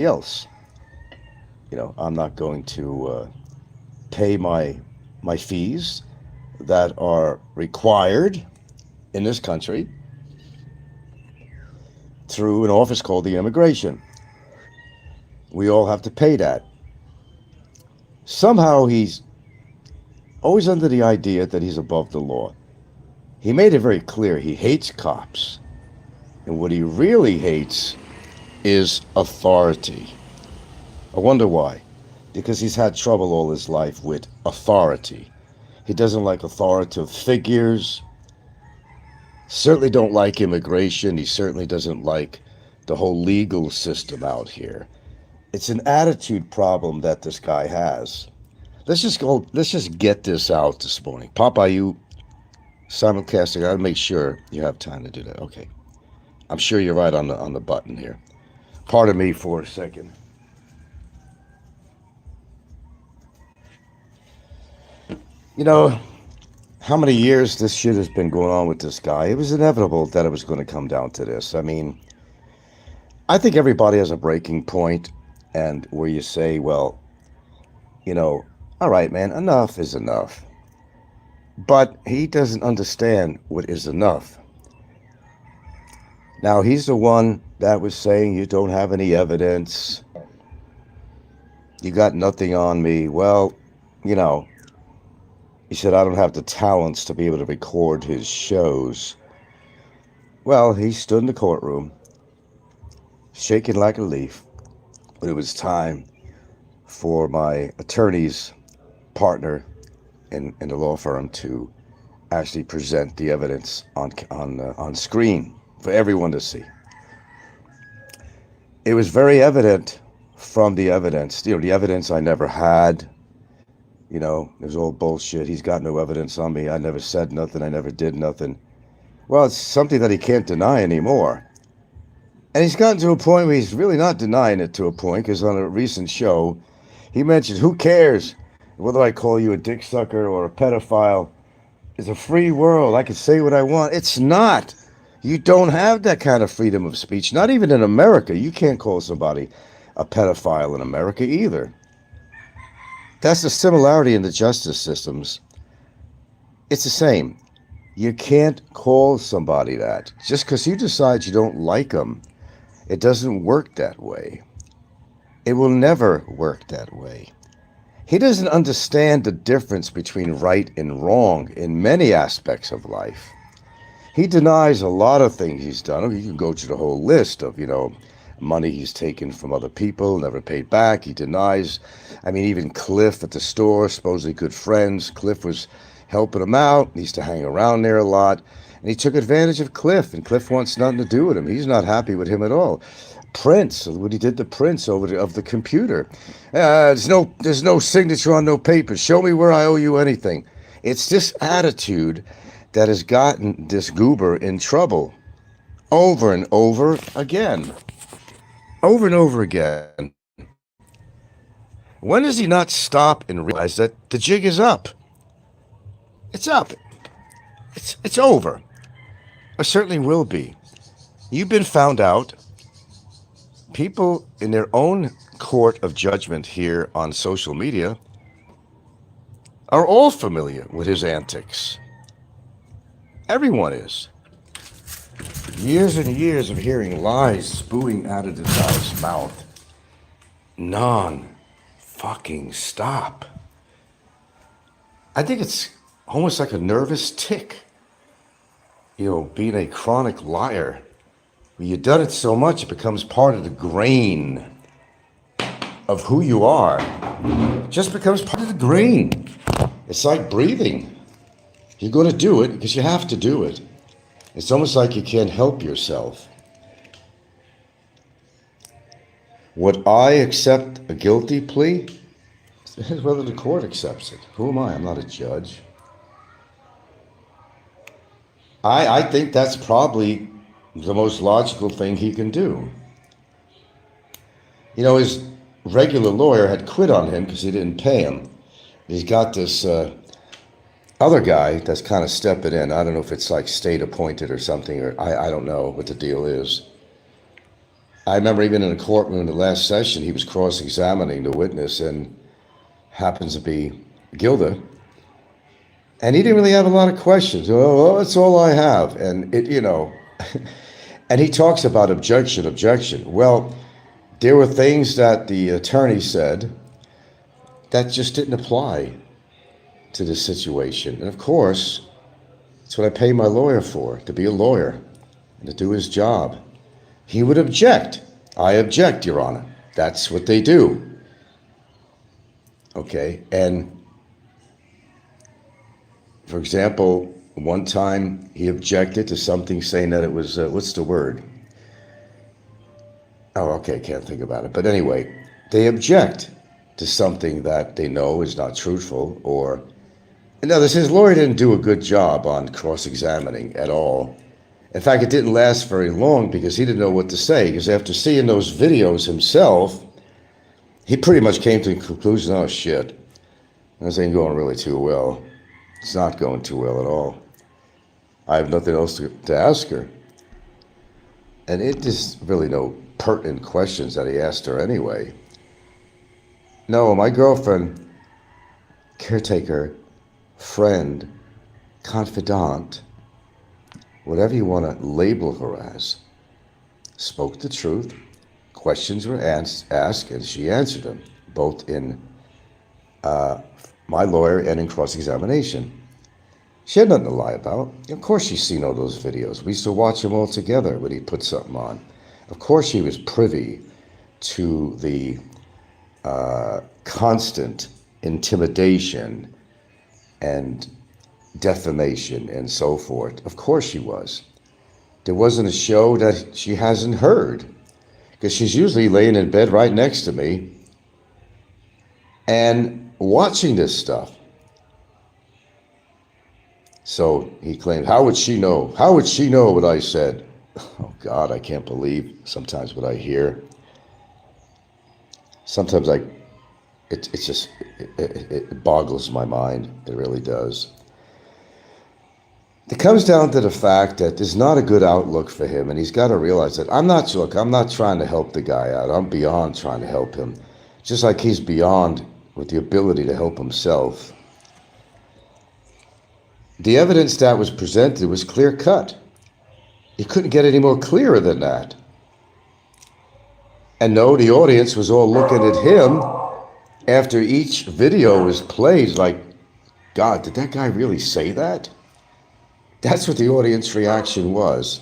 else. I'm not going to pay my fees that are required in this country through an office called the immigration. We all have to pay that. Somehow he's always under the idea that he's above the law. He made it very clear he hates cops. And what he really hates is authority. I wonder why. Because he's had trouble all his life with authority. He doesn't like authoritative figures. Certainly don't like immigration. He certainly doesn't like the whole legal system out here. It's an attitude problem that this guy has. Let's just get this out this morning. Popeye, you simulcasting, I gotta make sure you have time to do that. Okay. I'm sure you're right on the button here. Pardon me for a second. You know, how many years this shit has been going on with this guy? It was inevitable that it was going to come down to this. I mean, I think everybody has a breaking point, and where you say, well, all right, man, enough is enough. But he doesn't understand what is enough. Now, he's the one that was saying you don't have any evidence. You got nothing on me. Well, he said, I don't have the talents to be able to record his shows. Well, he stood in the courtroom, shaking like a leaf, when it was time for my attorney's partner in the law firm to actually present the evidence on screen for everyone to see. It was very evident from the evidence, the evidence I never had. It was all bullshit. He's got no evidence on me. I never said nothing. I never did nothing. Well, it's something that he can't deny anymore. And he's gotten to a point where he's really not denying it to a point, because on a recent show, he mentioned, who cares whether I call you a dick sucker or a pedophile? It's a free world. I can say what I want. It's not. You don't have that kind of freedom of speech. Not even in America. You can't call somebody a pedophile in America either. That's the similarity in the justice systems. It's the same. You can't call somebody that. Just because you decide you don't like them, it doesn't work that way. It will never work that way. He doesn't understand the difference between right and wrong in many aspects of life. He denies a lot of things he's done. You can go to the whole list of, money he's taken from other people, never paid back. He denies. Even Cliff at the store, supposedly good friends. Cliff was helping him out. He used to hang around there a lot. And he took advantage of Cliff, and Cliff wants nothing to do with him. He's not happy with him at all. Prince, what he did to Prince of the computer. There's no signature on no paper. Show me where I owe you anything. It's this attitude that has gotten this goober in trouble over and over again. Over and over again. When does he not stop and realize that the jig is up? It's up. It's over. Or certainly will be. You've been found out. People in their own court of judgment here on social media are all familiar with his antics. Everyone is. Years and years of hearing lies spewing out of this guy's mouth. Fucking stop. I think it's almost like a nervous tick. Being a chronic liar. When you've done it so much, it becomes part of the grain of who you are. It just becomes part of the grain. It's like breathing. You're going to do it because you have to do it. It's almost like you can't help yourself. Would I accept a guilty plea? It's whether the court accepts it. Who am I? I'm not a judge. I think that's probably the most logical thing he can do. His regular lawyer had quit on him because he didn't pay him. He's got this other guy that's kind of stepping in. I don't know if it's like state appointed or something, or I don't know what the deal is. I remember even in a courtroom in the last session, he was cross-examining the witness, and happens to be Gilda. And he didn't really have a lot of questions. Oh, that's all I have. And and he talks about objection. Well, there were things that the attorney said that just didn't apply to this situation. And of course, that's what I pay my lawyer for, to be a lawyer and to do his job. He would object. I object, Your Honor. That's what they do. Okay, and for example, one time he objected to something saying that it was, what's the word? Oh, okay, can't think about it. But anyway, they object to something that they know is not truthful, or, in other words, his lawyer didn't do a good job on cross-examining at all. In fact, it didn't last very long because he didn't know what to say, because after seeing those videos himself, he pretty much came to the conclusion, oh shit, this ain't going really too well. It's not going too well at all. I have nothing else to ask her. And it is really no pertinent questions that he asked her anyway. No, my girlfriend, caretaker, friend, confidant, whatever you want to label her as, spoke the truth. Questions were asked, and she answered them, both in my lawyer and in cross-examination. She had nothing to lie about. Of course she's seen all those videos. We used to watch them all together when he put something on. Of course she was privy to the constant intimidation and defamation and so forth. Of course she was. There wasn't a show that she hasn't heard, because she's usually laying in bed right next to me and watching this stuff. So he claimed, how would she know? How would she know what I said? Oh God, I can't believe sometimes what I hear. Sometimes it boggles my mind. It really does. It comes down to the fact that there's not a good outlook for him, and he's got to realize that I'm not trying to help the guy out. I'm beyond trying to help him. Just like he's beyond with the ability to help himself. The evidence that was presented was clear-cut. You couldn't get any more clearer than that. And no, the audience was all looking at him after each video was played like, God, did that guy really say that? That's what the audience reaction was.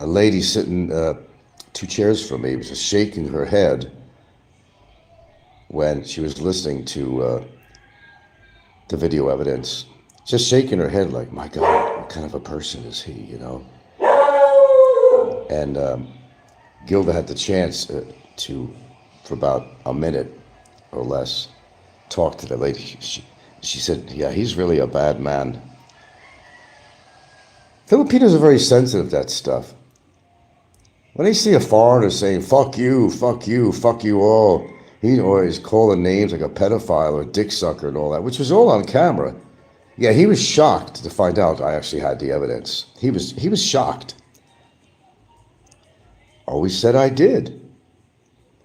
A lady sitting 2 chairs from me was just shaking her head when she was listening to the video evidence, just shaking her head like, my God, what kind of a person is he, you know? And Gilda had the chance to, for about a minute or less, talk to the lady. She said, yeah, he's really a bad man. Filipinos are very sensitive to that stuff. When they see a foreigner saying, fuck you, fuck you, fuck you all, or he's calling names like a pedophile or a dick sucker and all that, which was all on camera. Yeah, he was shocked to find out I actually had the evidence. He was shocked. Always said I did.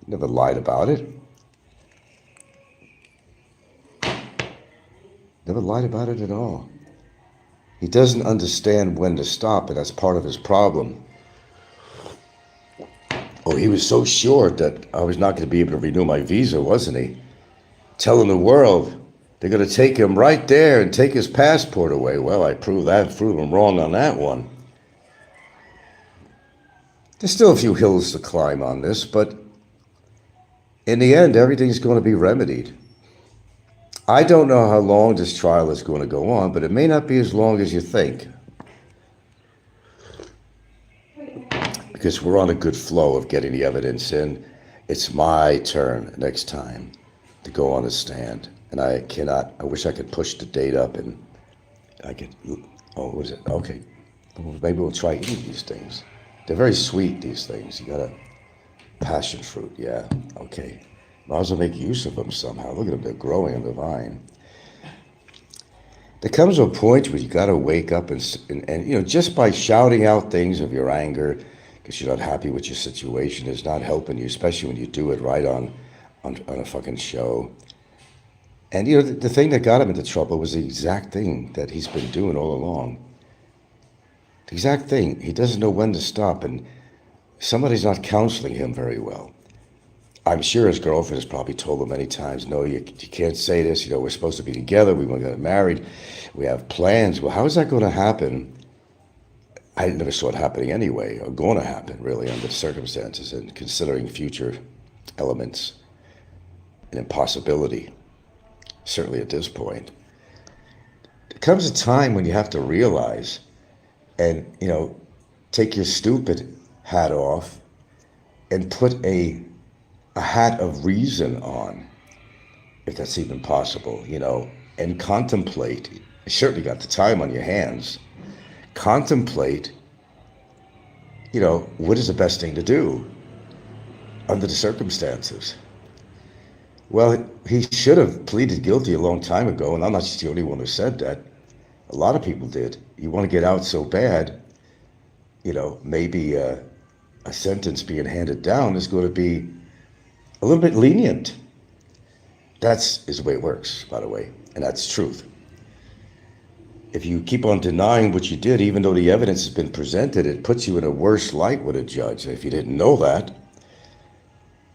Never lied about it. Never lied about it at all. He doesn't understand when to stop, and that's part of his problem. Oh, he was so sure that I was not going to be able to renew my visa, wasn't he? Telling the world they're going to take him right there and take his passport away. Well, I proved him wrong on that one. There's still a few hills to climb on this, but in the end, everything's going to be remedied. I don't know how long this trial is going to go on, but it may not be as long as you think. Because we're on a good flow of getting the evidence in. It's my turn next time to go on the stand. And I wish I could push the date up and I could, what is it? Okay, maybe we'll try eating these things. They're very sweet, these things. You got a passion fruit, yeah, okay. Might as well make use of them somehow. Look at them, they're growing on the vine. There comes a point where you got to wake up and just by shouting out things of your anger, because you're not happy with your situation, is not helping you, especially when you do it right on a fucking show. And the thing that got him into trouble was the exact thing that he's been doing all along. The exact thing. He doesn't know when to stop, and somebody's not counseling him very well. I'm sure his girlfriend has probably told him many times, no, you can't say this, we're supposed to be together, we want to get married, we have plans. Well, how is that going to happen? I never saw it happening anyway, or going to happen, really, under the circumstances, and considering future elements, an impossibility, certainly at this point. There comes a time when you have to realize and, take your stupid hat off and put a hat of reason on, if that's even possible, and contemplate. You certainly got the time on your hands. Contemplate, what is the best thing to do under the circumstances. Well, he should have pleaded guilty a long time ago, and I'm not just the only one who said that. A lot of people did. You want to get out so bad, maybe a sentence being handed down is going to be a little bit lenient. Is the way it works, by the way, and that's truth. If you keep on denying what you did, even though the evidence has been presented, it puts you in a worse light with a judge. If you didn't know that,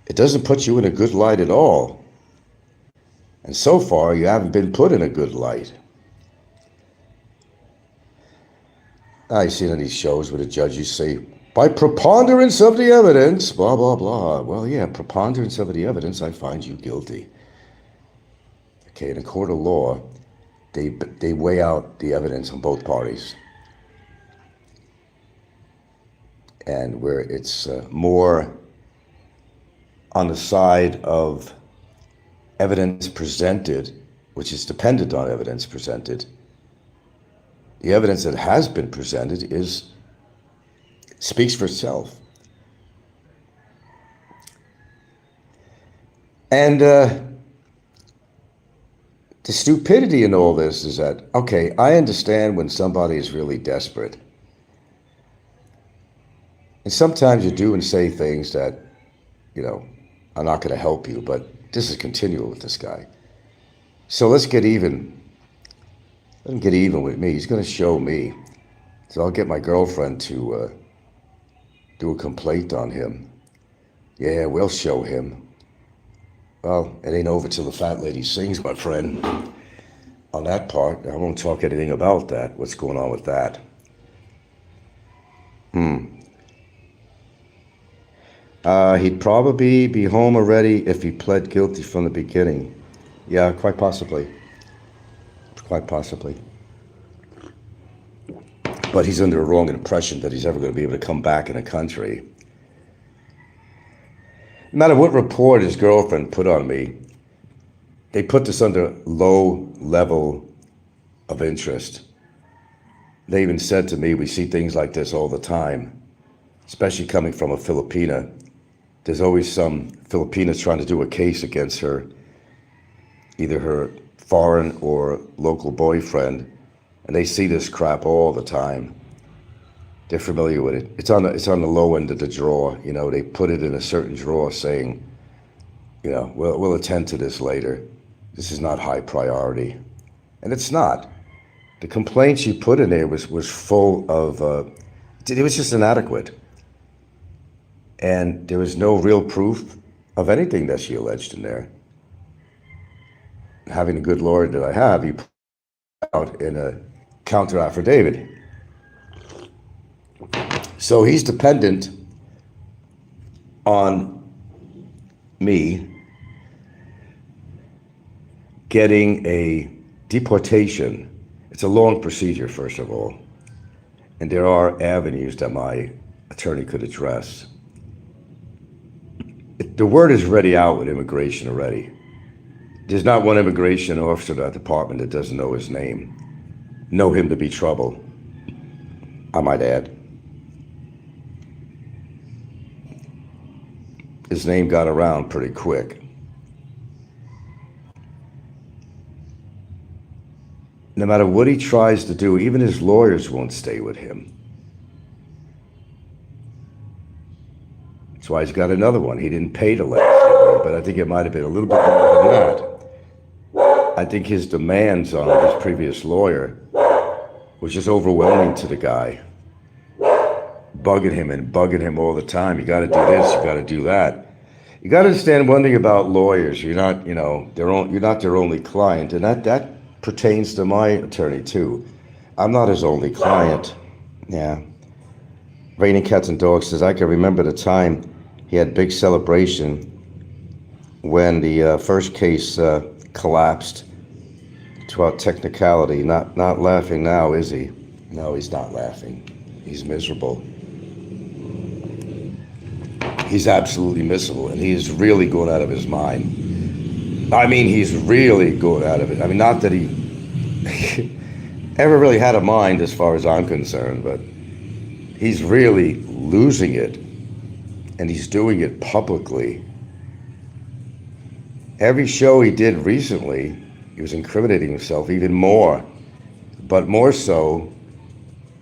it doesn't put you in a good light at all. And so far, you haven't been put in a good light. I've seen on these shows where the judges say, by preponderance of the evidence, blah, blah, blah. Well, yeah, preponderance of the evidence, I find you guilty. Okay, in a court of law, they weigh out the evidence on both parties. And where it's more on the side of evidence presented, which is dependent on evidence presented, the evidence that has been presented speaks for itself. And the stupidity in all this is that, okay, I understand when somebody is really desperate. And sometimes you do and say things that, are not going to help you, but this is continual with this guy. So let's get even. Let him get even with me. He's going to show me. So I'll get my girlfriend to do a complaint on him. Yeah, we'll show him. Well, it ain't over till the fat lady sings, my friend. On that part, I won't talk anything about that. What's going on with that? He'd probably be home already if he pled guilty from the beginning. Yeah, quite possibly. Quite possibly. But he's under a wrong impression that he's ever going to be able to come back in the country. No matter what report his girlfriend put on me, they put this under low level of interest. They even said to me, we see things like this all the time, especially coming from a Filipina. There's always some Filipinas trying to do a case against her, either her foreign or local boyfriend, and they see this crap all the time. They're familiar with it. It's on the low end of the drawer. They put it in a certain drawer saying, we'll attend to this later. This is not high priority. And it's not. The complaint she put in there was full of, it was just inadequate. And there was no real proof of anything that she alleged in there. Having a good lawyer that I have, he put out in a counter affidavit. So he's dependent on me getting a deportation. It's a long procedure, first of all. And there are avenues that my attorney could address. The word is already out with immigration already. There's not one immigration officer at that department that doesn't know his name. Know him to be trouble, I might add. His name got around pretty quick. No matter what he tries to do, even his lawyers won't stay with him. That's why he's got another one. He didn't pay the last one, but I think it might have been a little bit more than that. I think his demands on his previous lawyer was just overwhelming to the guy, bugging him all the time. You got to do this, you got to do that. You got to understand one thing about lawyers. You're not, you're not their only client, and that pertains to my attorney too. I'm not his only client. Yeah. Raining Cats and Dogs says, I can remember the time he had big celebration when the first case collapsed to a technicality. Not laughing now, is he? No, he's not laughing. He's miserable. He's absolutely miserable, and he's really going out of his mind. I mean, he's really going out of it. I mean, not that he ever really had a mind as far as I'm concerned, but he's really losing it, and he's doing it publicly. Every show he did recently, he was incriminating himself even more, but more so,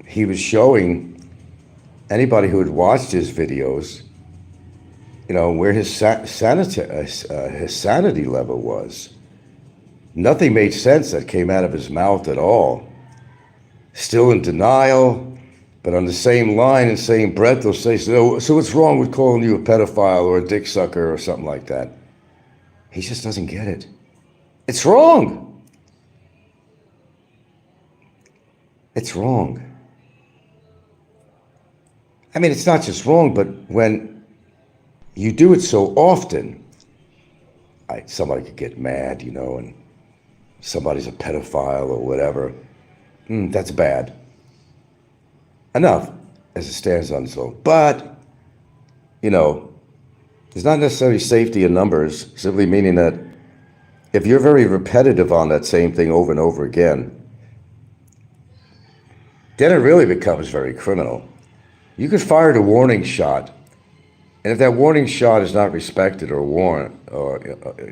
he was showing anybody who had watched his videos, where his sanity level was. Nothing made sense that came out of his mouth at all. Still in denial, but on the same line and same breath, they'll say, so what's wrong with calling you a pedophile or a dick sucker or something like that? He just doesn't get it. It's wrong. It's wrong. I mean, it's not just wrong, but when you do it so often, somebody could get mad, and somebody's a pedophile or whatever. That's bad. Enough as it stands on its own. But, there's not necessarily safety in numbers, simply meaning that if you're very repetitive on that same thing over and over again, then it really becomes very criminal. You could fire the warning shot, and if that warning shot is not respected or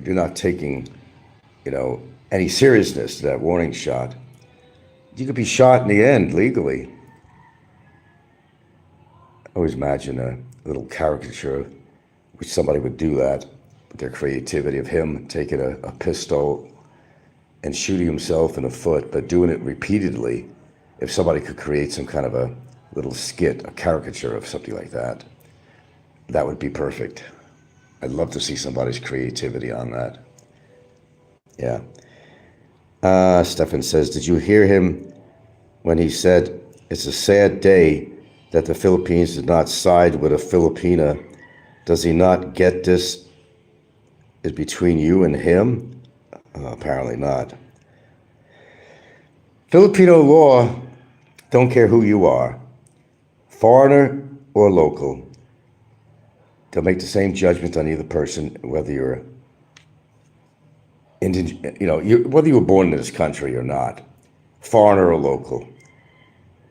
you're not taking, any seriousness to that warning shot, you could be shot in the end legally. I always imagine a little caricature which somebody would do that with their creativity of him taking a pistol and shooting himself in the foot, but doing it repeatedly. If somebody could create some kind of a little skit, a caricature of something like that, that would be perfect. I'd love to see somebody's creativity on that. Yeah. Stefan says, did you hear him when he said, it's a sad day that the Philippines did not side with a Filipina? Does he not get this is between you and him? Apparently not. Filipino law, don't care who you are, foreigner or local. They'll make the same judgment on either person, whether you're whether you were born in this country or not, foreigner or local.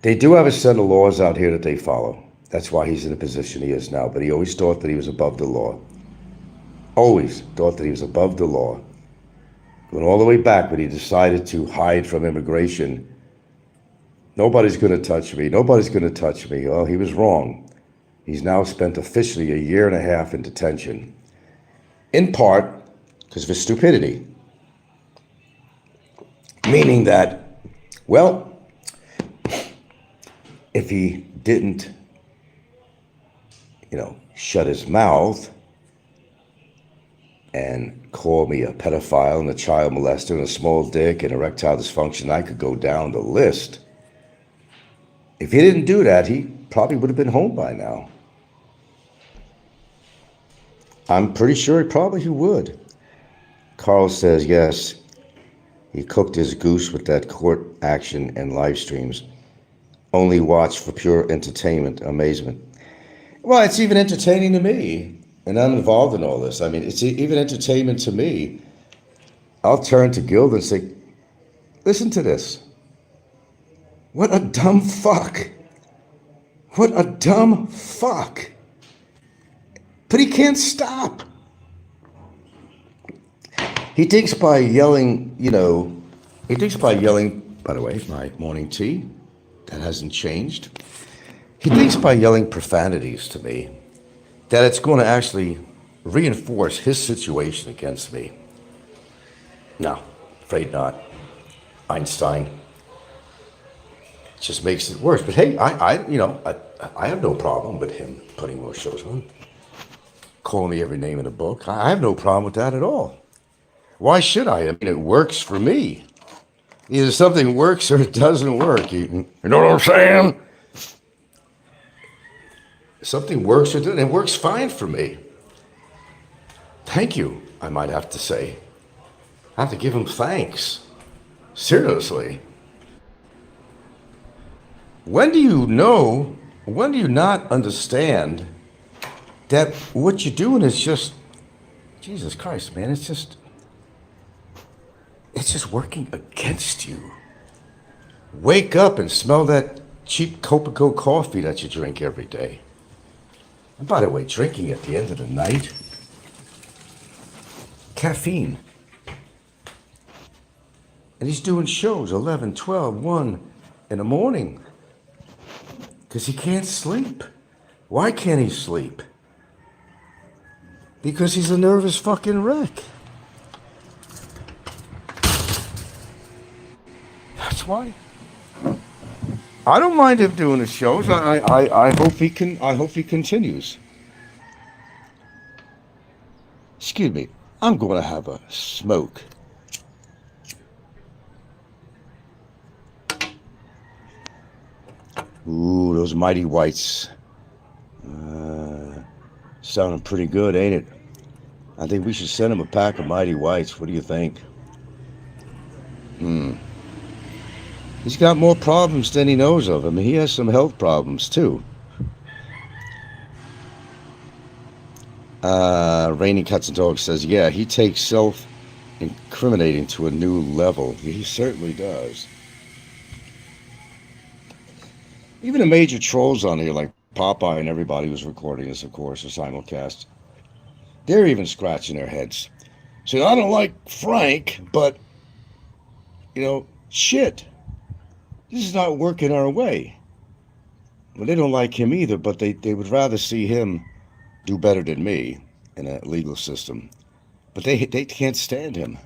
They do have a set of laws out here that they follow. That's why he's in the position he is now. But he always thought that he was above the law. Always thought that he was above the law. Going all the way back when he decided to hide from immigration. Nobody's going to touch me. Nobody's going to touch me. Well, he was wrong. He's now spent officially 1.5 years in detention. In part because of his stupidity. Meaning that, well, if he didn't, shut his mouth and call me a pedophile and a child molester and a small dick and erectile dysfunction, I could go down the list. If he didn't do that, he probably would have been home by now. I'm pretty sure he would. Carl says, yes, he cooked his goose with that court action and live streams. Only watch for pure entertainment, amazement. Well, it's even entertaining to me, and I'm involved in all this. I mean, it's even entertainment to me. I'll turn to Gilda and say, listen to this. What a dumb fuck. What a dumb fuck. But he can't stop. He thinks by yelling, by the way, my morning tea, that hasn't changed. He thinks by yelling profanities to me that it's going to actually reinforce his situation against me. No, afraid not. Einstein just makes it worse. But hey, I have no problem with him putting more shows on, calling me every name in the book. I have no problem with that at all. Why should I? I mean, it works for me. Either something works or it doesn't work. You know what I'm saying? Something works or doesn't. It works fine for me. Thank you, I might have to say. I have to give him thanks. Seriously. When do you not understand that what you're doing is just, Jesus Christ, man, it's just working against you. Wake up and smell that cheap Copaco coffee that you drink every day. And by the way, drinking at the end of the night, caffeine. And he's doing shows 11, 12, 1 in the morning because he can't sleep. Why can't he sleep? Because he's a nervous fucking wreck. That's why. I don't mind him doing the shows. I hope he can. I hope he continues. Excuse me. I'm going to have a smoke. Ooh, those mighty whites. Sounding pretty good, ain't it? I think we should send him a pack of mighty whites. What do you think? He's got more problems than he knows of. I mean, he has some health problems, too. Raining Cats and Dogs says, yeah, he takes self-incriminating to a new level. He certainly does. Even the major trolls on here, like Popeye and everybody who's recording this, of course, a simulcast, they're even scratching their heads. So I don't like Frank, but, shit. This is not working our way. Well, they don't like him either, but they would rather see him do better than me in a legal system. But they can't stand him.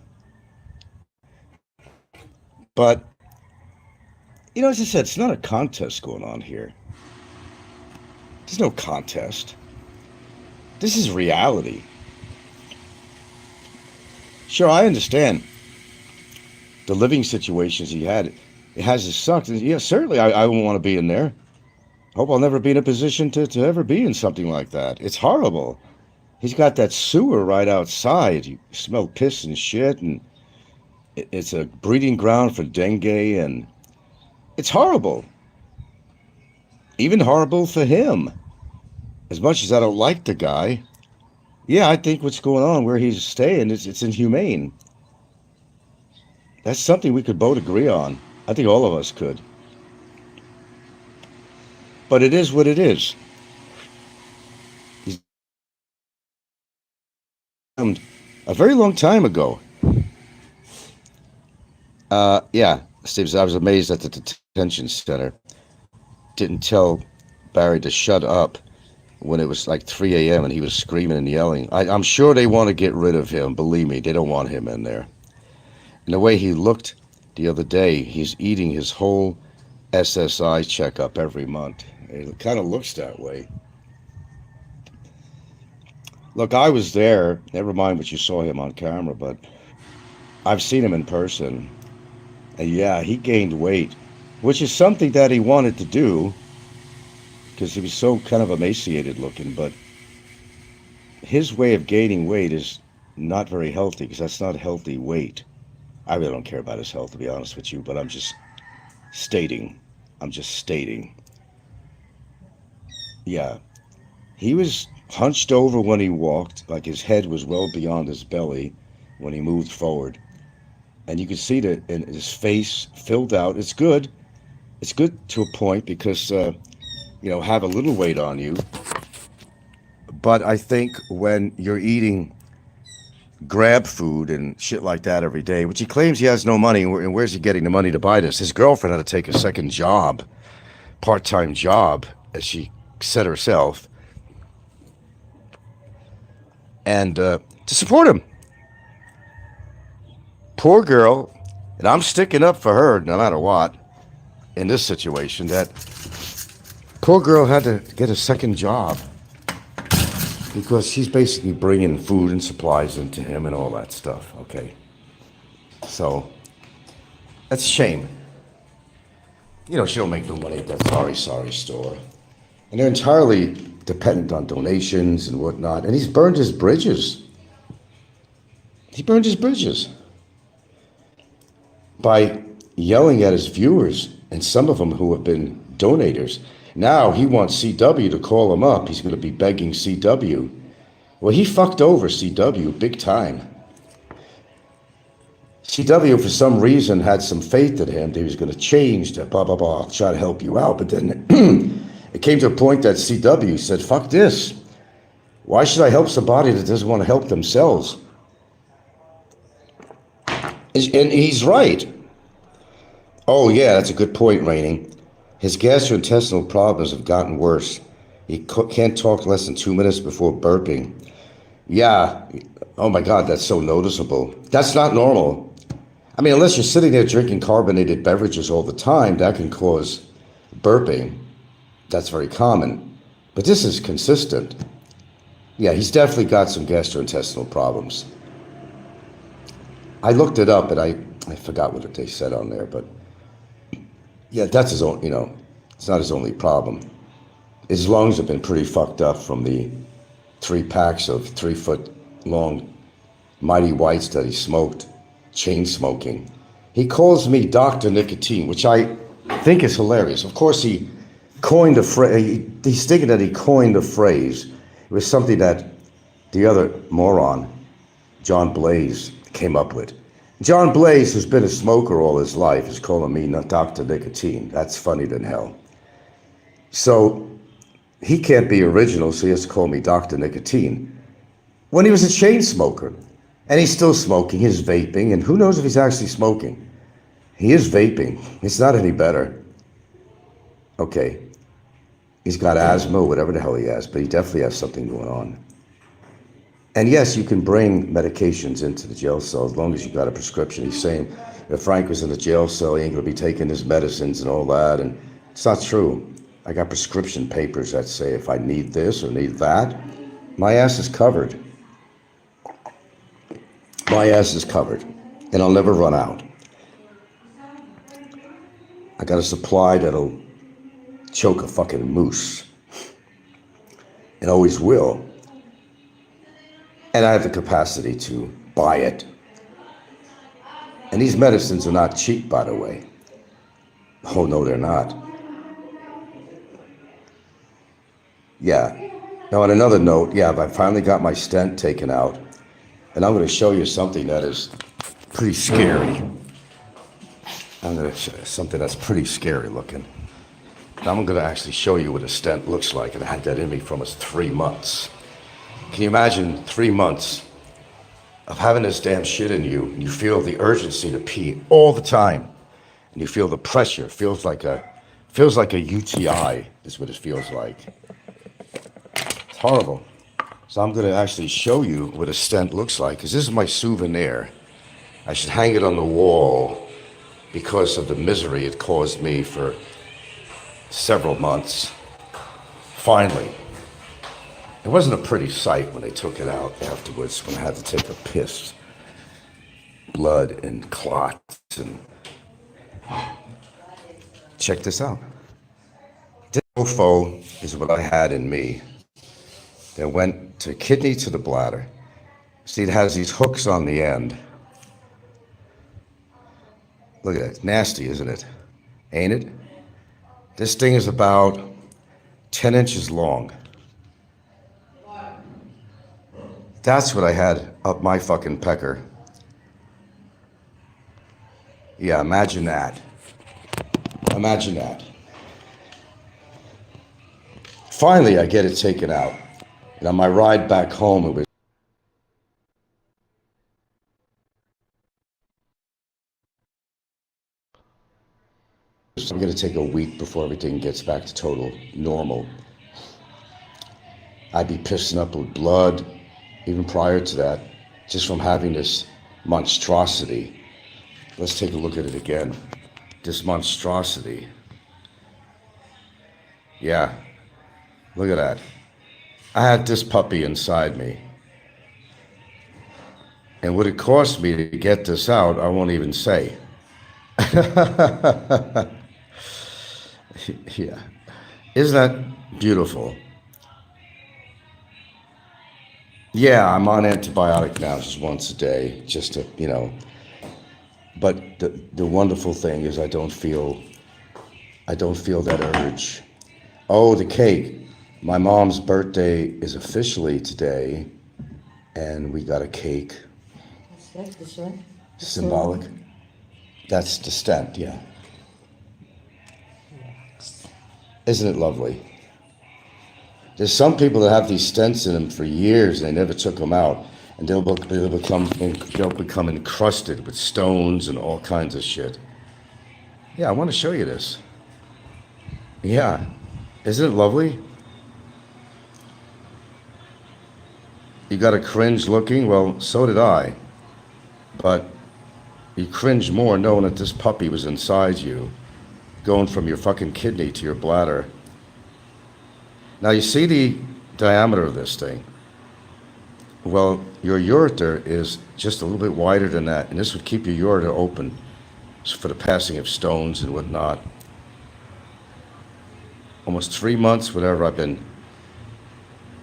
But, as I said, it's not a contest going on here. There's no contest. This is reality. Sure, I understand the living situations he had. It has its sucked. Yeah, certainly I wouldn't want to be in there. Hope I'll never be in a position to ever be in something like that. It's horrible. He's got that sewer right outside. You smell piss and shit, and it's a breeding ground for dengue, and it's horrible. Even horrible for him. As much as I don't like the guy, yeah, I think what's going on where he's staying, it's inhumane. That's something we could both agree on. I think all of us could. But it is what it is. He's a very long time ago. Yeah, Steve said, I was amazed that the detention center didn't tell Barry to shut up when it was like 3 a.m. and he was screaming and yelling. I'm sure they want to get rid of him. Believe me, they don't want him in there. And the way he looked the other day, he's eating his whole SSI checkup every month. It kind of looks that way. Look, I was there. Never mind what you saw him on camera, but I've seen him in person. And yeah, he gained weight, which is something that he wanted to do because he was so kind of emaciated looking. But his way of gaining weight is not very healthy because that's not healthy weight. I really don't care about his health, to be honest with you, but I'm just stating. Yeah, he was hunched over when he walked, like his head was well beyond his belly when he moved forward. And you could see that in his face filled out. It's good. It's good to a point because, have a little weight on you. But I think when you're eating grab food and shit like that every day, which he claims he has no money, and where's he getting the money to buy this? His girlfriend had to take a second job, part-time job, as she said herself. and to support him. Poor girl, and I'm sticking up for her no matter what in this situation. That poor girl had to get a second job because she's basically bringing food and supplies into him and all that stuff. Okay, so that's a shame. You know, she don't make no money at that sorry store, and they're entirely dependent on donations and whatnot. And he's burned his bridges. He burned his bridges by yelling at his viewers, and some of them who have been donators. Now he wants CW to call him up. He's going to be begging CW. Well, he fucked over CW big time. CW, for some reason, had some faith in him that he was going to change, to blah, blah, blah, I'll try to help you out. But then it came to a point that CW said, fuck this. Why should I help somebody that doesn't want to help themselves? And he's right. Oh, yeah, that's a good point, Raining. His gastrointestinal problems have gotten worse. He can't talk less than 2 minutes before burping. Yeah. Oh, my God, that's so noticeable. That's not normal. I mean, unless you're sitting there drinking carbonated beverages all the time, that can cause burping. That's very common. But this is consistent. Yeah, he's definitely got some gastrointestinal problems. I looked it up, and I forgot what they said on there, but yeah, that's his own, it's not his only problem. His lungs have been pretty fucked up from the 3 packs of 3-foot-long Mighty Whites that he smoked, chain smoking. He calls me Dr. Nicotine, which I think is hilarious. Of course, he coined a phrase. He's thinking that he coined a phrase. It was something that the other moron, John Blaze, came up with. John Blaze, who's been a smoker all his life, is calling me Dr. Nicotine. That's funny than hell. So he can't be original, so he has to call me Dr. Nicotine. When he was a chain smoker, and he's still smoking, he's vaping, and who knows if he's actually smoking. He is vaping. It's not any better. Okay. He's got asthma or whatever the hell he has, but he definitely has something going on. And yes, you can bring medications into the jail cell as long as you got a prescription. He's saying if Frank was in the jail cell, he ain't going to be taking his medicines and all that. And it's not true. I got prescription papers that say if I need this or need that, my ass is covered. My ass is covered. And I'll never run out. I got a supply that'll choke a fucking moose. And always will. And I have the capacity to buy it. And these medicines are not cheap, by the way. Oh, no, they're not. Yeah. Now, on another note, yeah, I finally got my stent taken out. And I'm going to show you something that is pretty scary. I'm going to show you something that's pretty scary looking. Now, I'm going to actually show you what a stent looks like. And I had that in me for almost 3 months. Can you imagine 3 months of having this damn shit in you, and you feel the urgency to pee all the time, and you feel the pressure? Feels like a UTI is what it feels like. It's horrible. So I'm going to actually show you what a stent looks like, because this is my souvenir. I should hang it on the wall because of the misery it caused me for several months. Finally. It wasn't a pretty sight when they took it out afterwards, when I had to take a piss. Blood and clots and... Check this out. This mofo is what I had in me. That went to kidney to the bladder. See, it has these hooks on the end. Look at that. It's nasty, isn't it? Ain't it? This thing is about 10 inches long. That's what I had up my fucking pecker. Yeah, imagine that. Imagine that. Finally, I get it taken out. And on my ride back home, it was... I'm going to take a week before everything gets back to total normal. I'd be pissing up with blood. even prior to that, just from having this monstrosity. Let's take a look at it again. This monstrosity. Yeah, look at that. I had this puppy inside me. And what it cost me to get this out, I won't even say. Yeah. Isn't that beautiful? Yeah, I'm on antibiotic now just once a day, just to, But the wonderful thing is I don't feel that urge. Oh, the cake. My mom's birthday is officially today, and we got a cake. What's that? This one? Symbolic. That's the stent, yeah. Isn't it lovely? There's some people that have these stents in them for years and they never took them out, and they'll become encrusted with stones and all kinds of shit. Yeah, I want to show you this. Yeah, isn't it lovely? You got a cringe looking? Well, so did I. But you cringe more knowing that this puppy was inside you, going from your fucking kidney to your bladder. Now you see the diameter of this thing. Well, your ureter is just a little bit wider than that, and this would keep your ureter open for the passing of stones and whatnot. Almost 3 months, whatever, I've been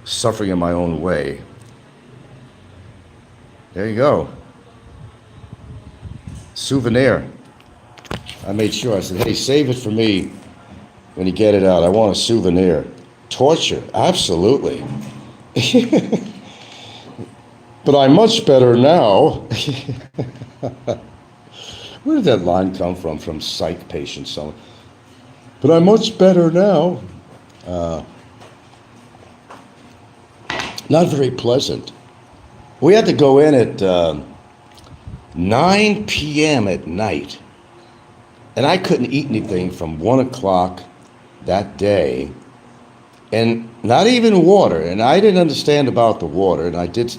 suffering in my own way. There you go. Souvenir. I made sure, I said, hey, save it for me when you get it out. I want a souvenir. Torture, absolutely. But I'm much better now. Where did that line come from? From psych patients. But I'm much better now. Not very pleasant. We had to go in at 9 p.m. at night. And I couldn't eat anything from 1 o'clock that day. And not even water. And I didn't understand about the water. And I did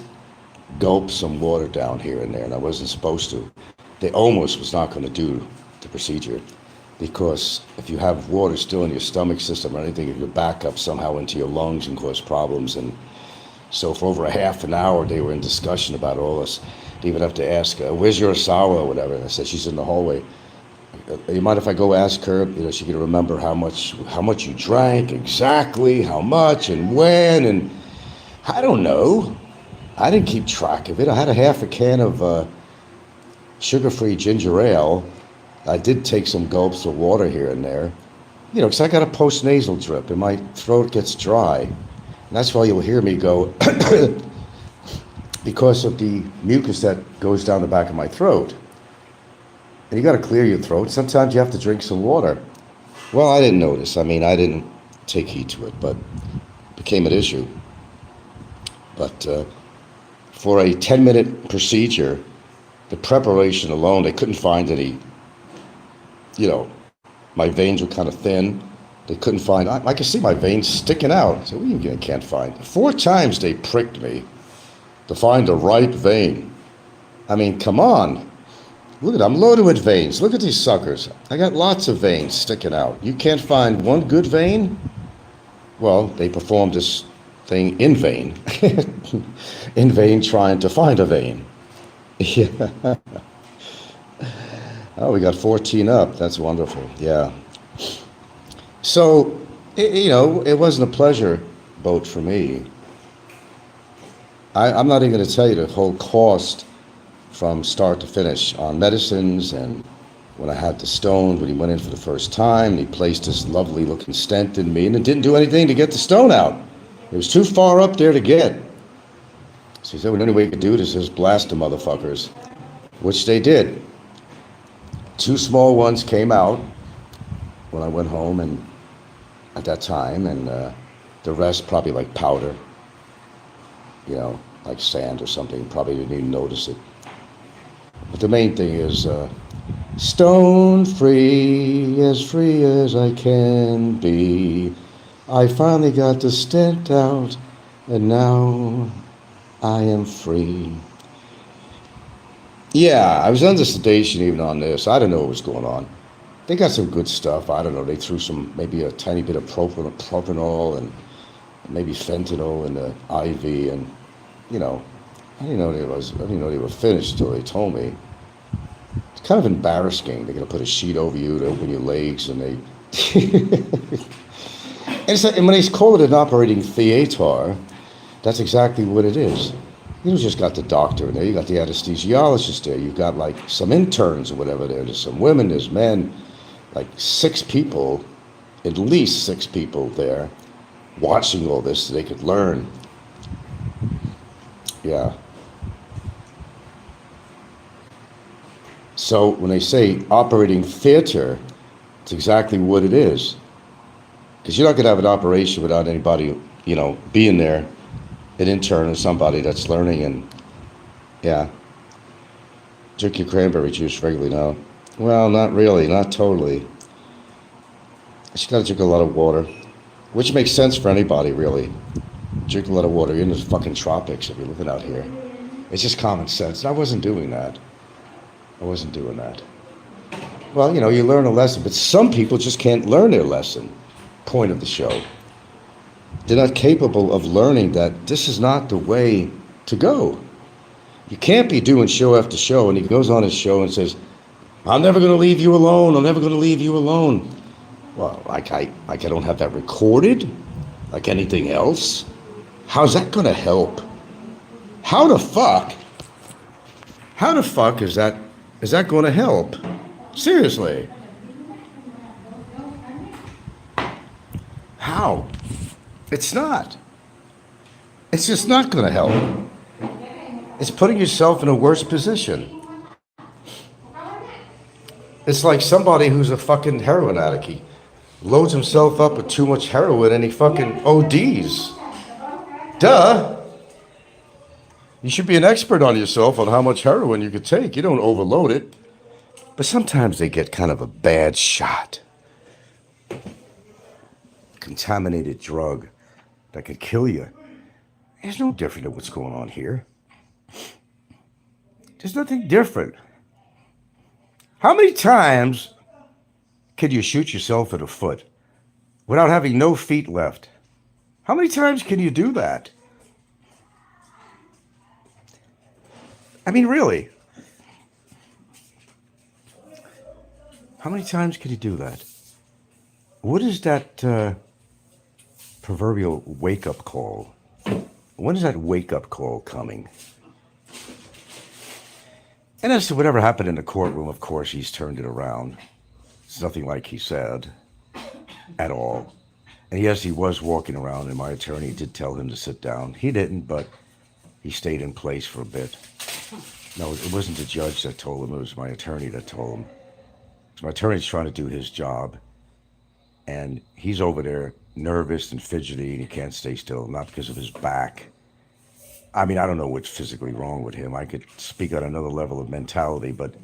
gulp some water down here and there. And I wasn't supposed to. They almost was not going to do the procedure. Because if you have water still in your stomach system or anything, it could back up somehow into your lungs and cause problems. And so for over a half an hour, they were in discussion about all this. They even have to ask, where's your Asawa or whatever? And I said, she's in the hallway. You mind if I go ask her? She can remember how much you drank, exactly how much and when, and I don't know. I didn't keep track of it. I had a half a can of sugar-free ginger ale. I did take some gulps of water here and there, because I got a post-nasal drip and my throat gets dry. And that's why you'll hear me go, because of the mucus that goes down the back of my throat. And you got to clear your throat. Sometimes you have to drink some water. Well, I didn't notice. I didn't take heed to it, but it became an issue. But for a 10-minute procedure, the preparation alone, they couldn't find any, my veins were kind of thin. They couldn't find, I could see my veins sticking out. So we can't find. 4 times they pricked me to find the right vein. Come on. Look at it, I'm loaded with veins. Look at these suckers. I got lots of veins sticking out. You can't find one good vein? Well, they performed this thing in vain. In vain trying to find a vein. Yeah. Oh, we got 14 up. That's wonderful. Yeah. So, it wasn't a pleasure boat for me. I'm not even going to tell you the whole cost from start to finish on medicines, and when I had the stone, when he went in for the first time, he placed this lovely looking stent in me, and it didn't do anything to get the stone out. It was too far up there to get. So he said, well, the only way you could do this is blast the motherfuckers, which they did. 2 small ones came out when I went home, and at that time, and the rest probably like powder, like sand or something. Probably didn't even notice it. But the main thing is stone free as I can be. I finally got the stent out, and now I am free. Yeah, I was under sedation even on this. I don't know what was going on. They got some good stuff. I don't know. They threw maybe a tiny bit of propanol and maybe fentanyl in the IV, and I didn't know I didn't know they were finished until they told me. It's kind of embarrassing. They're gonna put a sheet over you to open your legs, and they. And when they call it an operating theater, that's exactly what it is. You don't just got the doctor in there. You got the anesthesiologist there. You've got like some interns or whatever there. There's some women. There's men. Like 6 people, at least 6 people there, watching all this so they could learn. Yeah. So when they say operating theater, it's exactly what it is. Because you're not going to have an operation without anybody, being there, an intern or somebody that's learning. And yeah, drink your cranberry juice regularly now. Well, not really, not totally. You got to drink a lot of water, which makes sense for anybody, really. Drink a lot of water. You're in the fucking tropics if you're living out here. It's just common sense. And I wasn't doing that. Well, you learn a lesson, but some people just can't learn their lesson. Point of the show. They're not capable of learning that this is not the way to go. You can't be doing show after show, and he goes on his show and says, I'm never going to leave you alone. I'm never going to leave you alone. Well, like I don't have that recorded, like anything else. How's that going to help? How the fuck is that going to help? Seriously. How? It's not. It's just not going to help. It's putting yourself in a worse position. It's like somebody who's a fucking heroin addict. He loads himself up with too much heroin and he fucking ODs. Duh. You should be an expert on yourself on how much heroin you could take. You don't overload it. But sometimes they get kind of a bad shot. Contaminated drug that could kill you. There's no different than what's going on here. There's nothing different. How many times can you shoot yourself in the foot without having no feet left? How many times can you do that? I mean, really. How many times can you do that? What is that proverbial wake-up call? When is that wake-up call coming? And as to whatever happened in the courtroom, of course, he's turned it around. It's nothing like he said at all. And yes, he was walking around, and my attorney did tell him to sit down. He didn't, but he stayed in place for a bit. No, it wasn't the judge that told him. It was my attorney that told him. So my attorney's trying to do his job, and he's over there nervous and fidgety, and he can't stay still, not because of his back. I mean, I don't know what's physically wrong with him. I could speak on another level of mentality, but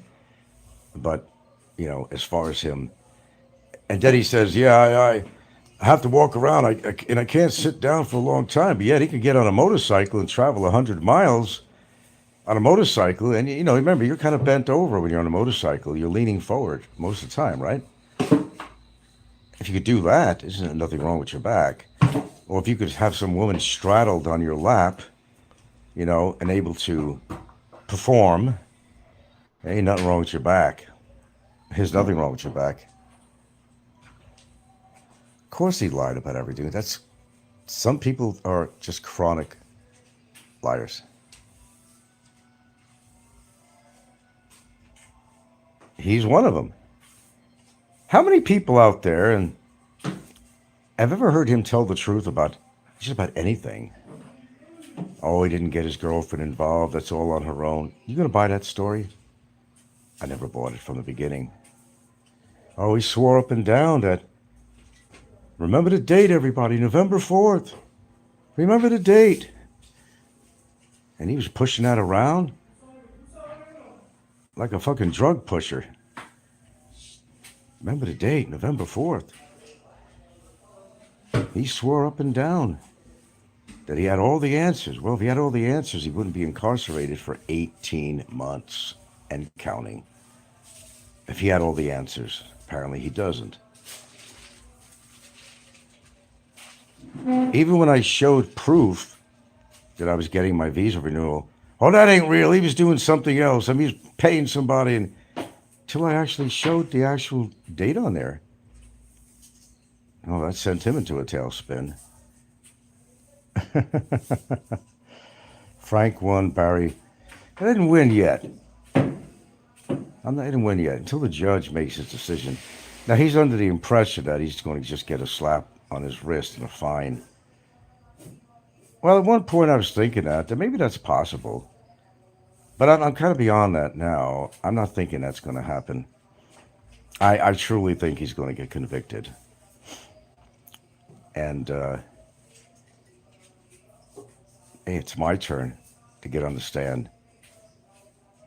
as far as him. And then he says, yeah, I have to walk around, and I can't sit down for a long time. But yet he can get on a motorcycle and travel 100 miles on a motorcycle. And, remember, you're kind of bent over when you're on a motorcycle. You're leaning forward most of the time, right? If you could do that, there's nothing wrong with your back. Or if you could have some woman straddled on your lap, and able to perform, there ain't nothing wrong with your back. There's nothing wrong with your back. Of course he lied about everything. Some people are just chronic liars. He's one of them. How many people out there and have ever heard him tell the truth about just about anything? Oh, he didn't get his girlfriend involved. That's all on her own. You gonna buy that story? I never bought it from the beginning. Oh, he swore up and down that, remember the date, everybody, November 4th. Remember the date. And he was pushing that around like a fucking drug pusher. Remember the date, November 4th. He swore up and down. that he had all the answers. Well, if he had all the answers, he wouldn't be incarcerated for 18 months and counting. If he had all the answers, apparently he doesn't. Even when I showed proof that I was getting my visa renewal, oh, that ain't real. He was doing something else. I mean, he's paying somebody, and until I actually showed the actual date on there. Oh, that sent him into a tailspin. Frank won, Barry. I didn't win yet. I didn't win yet until the judge makes his decision. Now, he's under the impression that he's going to just get a slap on his wrist and a fine. Well, at one point I was thinking that maybe that's possible. But I'm kind of beyond that now. I'm not thinking that's going to happen. I truly think he's going to get convicted. And hey, it's my turn to get on the stand.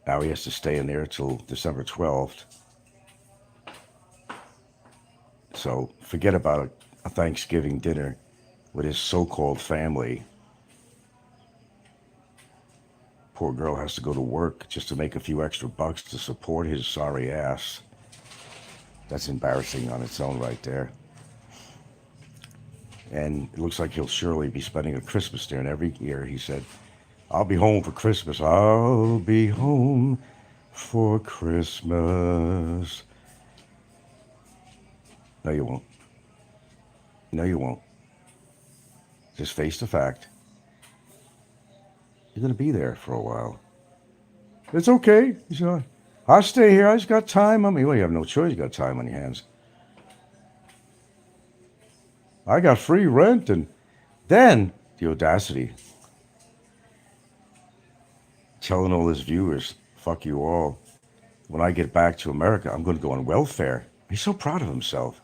Now he has to stay in there till December 12th. So forget about a Thanksgiving dinner with his so-called family. Poor girl has to go to work just to make a few extra bucks to support his sorry ass. That's embarrassing on its own right there. And it looks like he'll surely be spending a Christmas there. And every year he said, I'll be home for Christmas. I'll be home for Christmas. No, you won't. No, you won't. Just face the fact. You're going to be there for a while. It's okay. He said, I'll stay here. I just got time on me. Well, you have no choice. You got time on your hands. I got free rent. And then the audacity. Telling all his viewers, fuck you all. When I get back to America, I'm going to go on welfare. He's so proud of himself.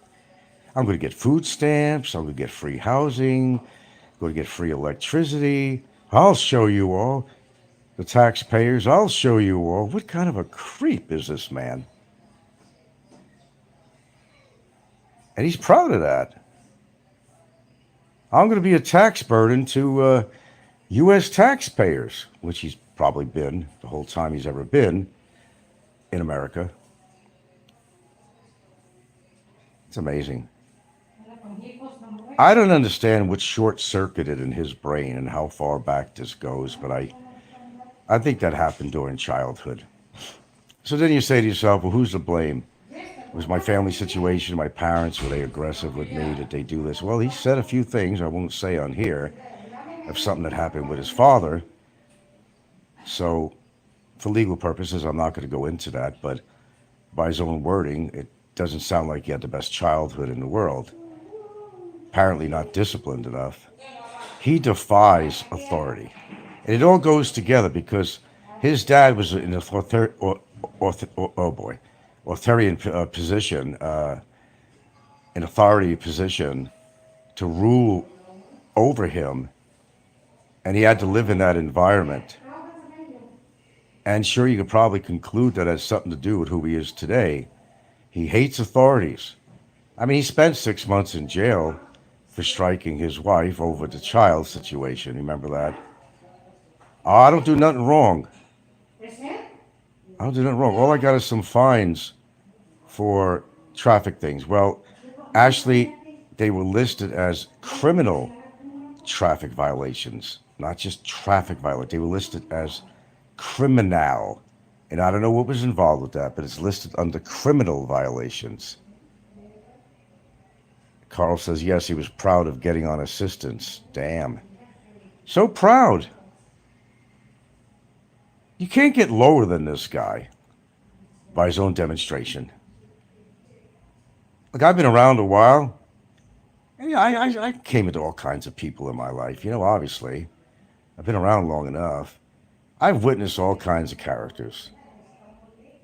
I'm going to get food stamps. I'm going to get free housing. I'm going to get free electricity. I'll show you all. The taxpayers, I'll show you all. What kind of a creep is this man? And he's proud of that. I'm going to be a tax burden to U.S. taxpayers, which he's probably been the whole time he's ever been in America. It's amazing. I don't understand what's short-circuited in his brain and how far back this goes, but I think that happened during childhood. So then you say to yourself, well, who's to blame? Was my family situation, my parents, were they aggressive with me? Did they do this? Well, he said a few things I won't say on here of something that happened with his father. So for legal purposes, I'm not going to go into that, but by his own wording, it doesn't sound like he had the best childhood in the world. Apparently not disciplined enough. He defies authority. And it all goes together because his dad was in an authoritarian position, an authority position to rule over him. And he had to live in that environment. And sure, you could probably conclude that has something to do with who he is today. He hates authorities. I mean, he spent 6 months in jail for striking his wife over the child situation. Remember that? Oh, I don't do nothing wrong. I don't do nothing wrong. All I got is some fines for traffic things. Well, actually, they were listed as criminal traffic violations, not just traffic violations. They were listed as criminal. And I don't know what was involved with that, but it's listed under criminal violations. Carl says, yes, he was proud of getting on assistance. Damn. So proud. You can't get lower than this guy by his own demonstration. Look, I've been around a while. And yeah, I came into all kinds of people in my life. You know, obviously. I've been around long enough. I've witnessed all kinds of characters.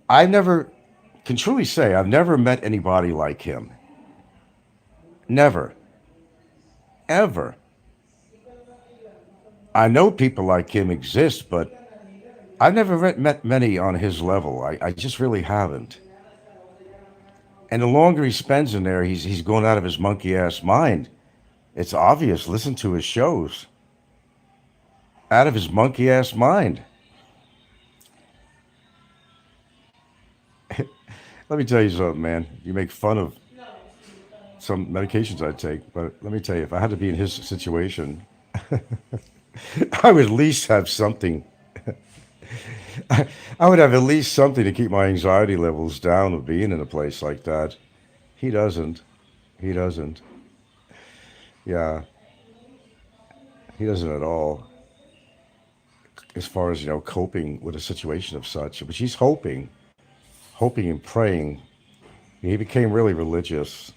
I can truly say I've never met anybody like him. Never. Ever. I know people like him exist, but I've never met many on his level. I just really haven't. And the longer he spends in there, he's going out of his monkey-ass mind. It's obvious. Listen to his shows. out of his monkey ass mind. Let me tell you something, man. You make fun of some medications I take, but let me tell you, if I had to be in his situation, I would at least have something. I would have at least something to keep my anxiety levels down of being in a place like that. He doesn't. He doesn't. Yeah, he doesn't at all. As far as coping with a situation of such, but she's hoping and praying. He became really religious.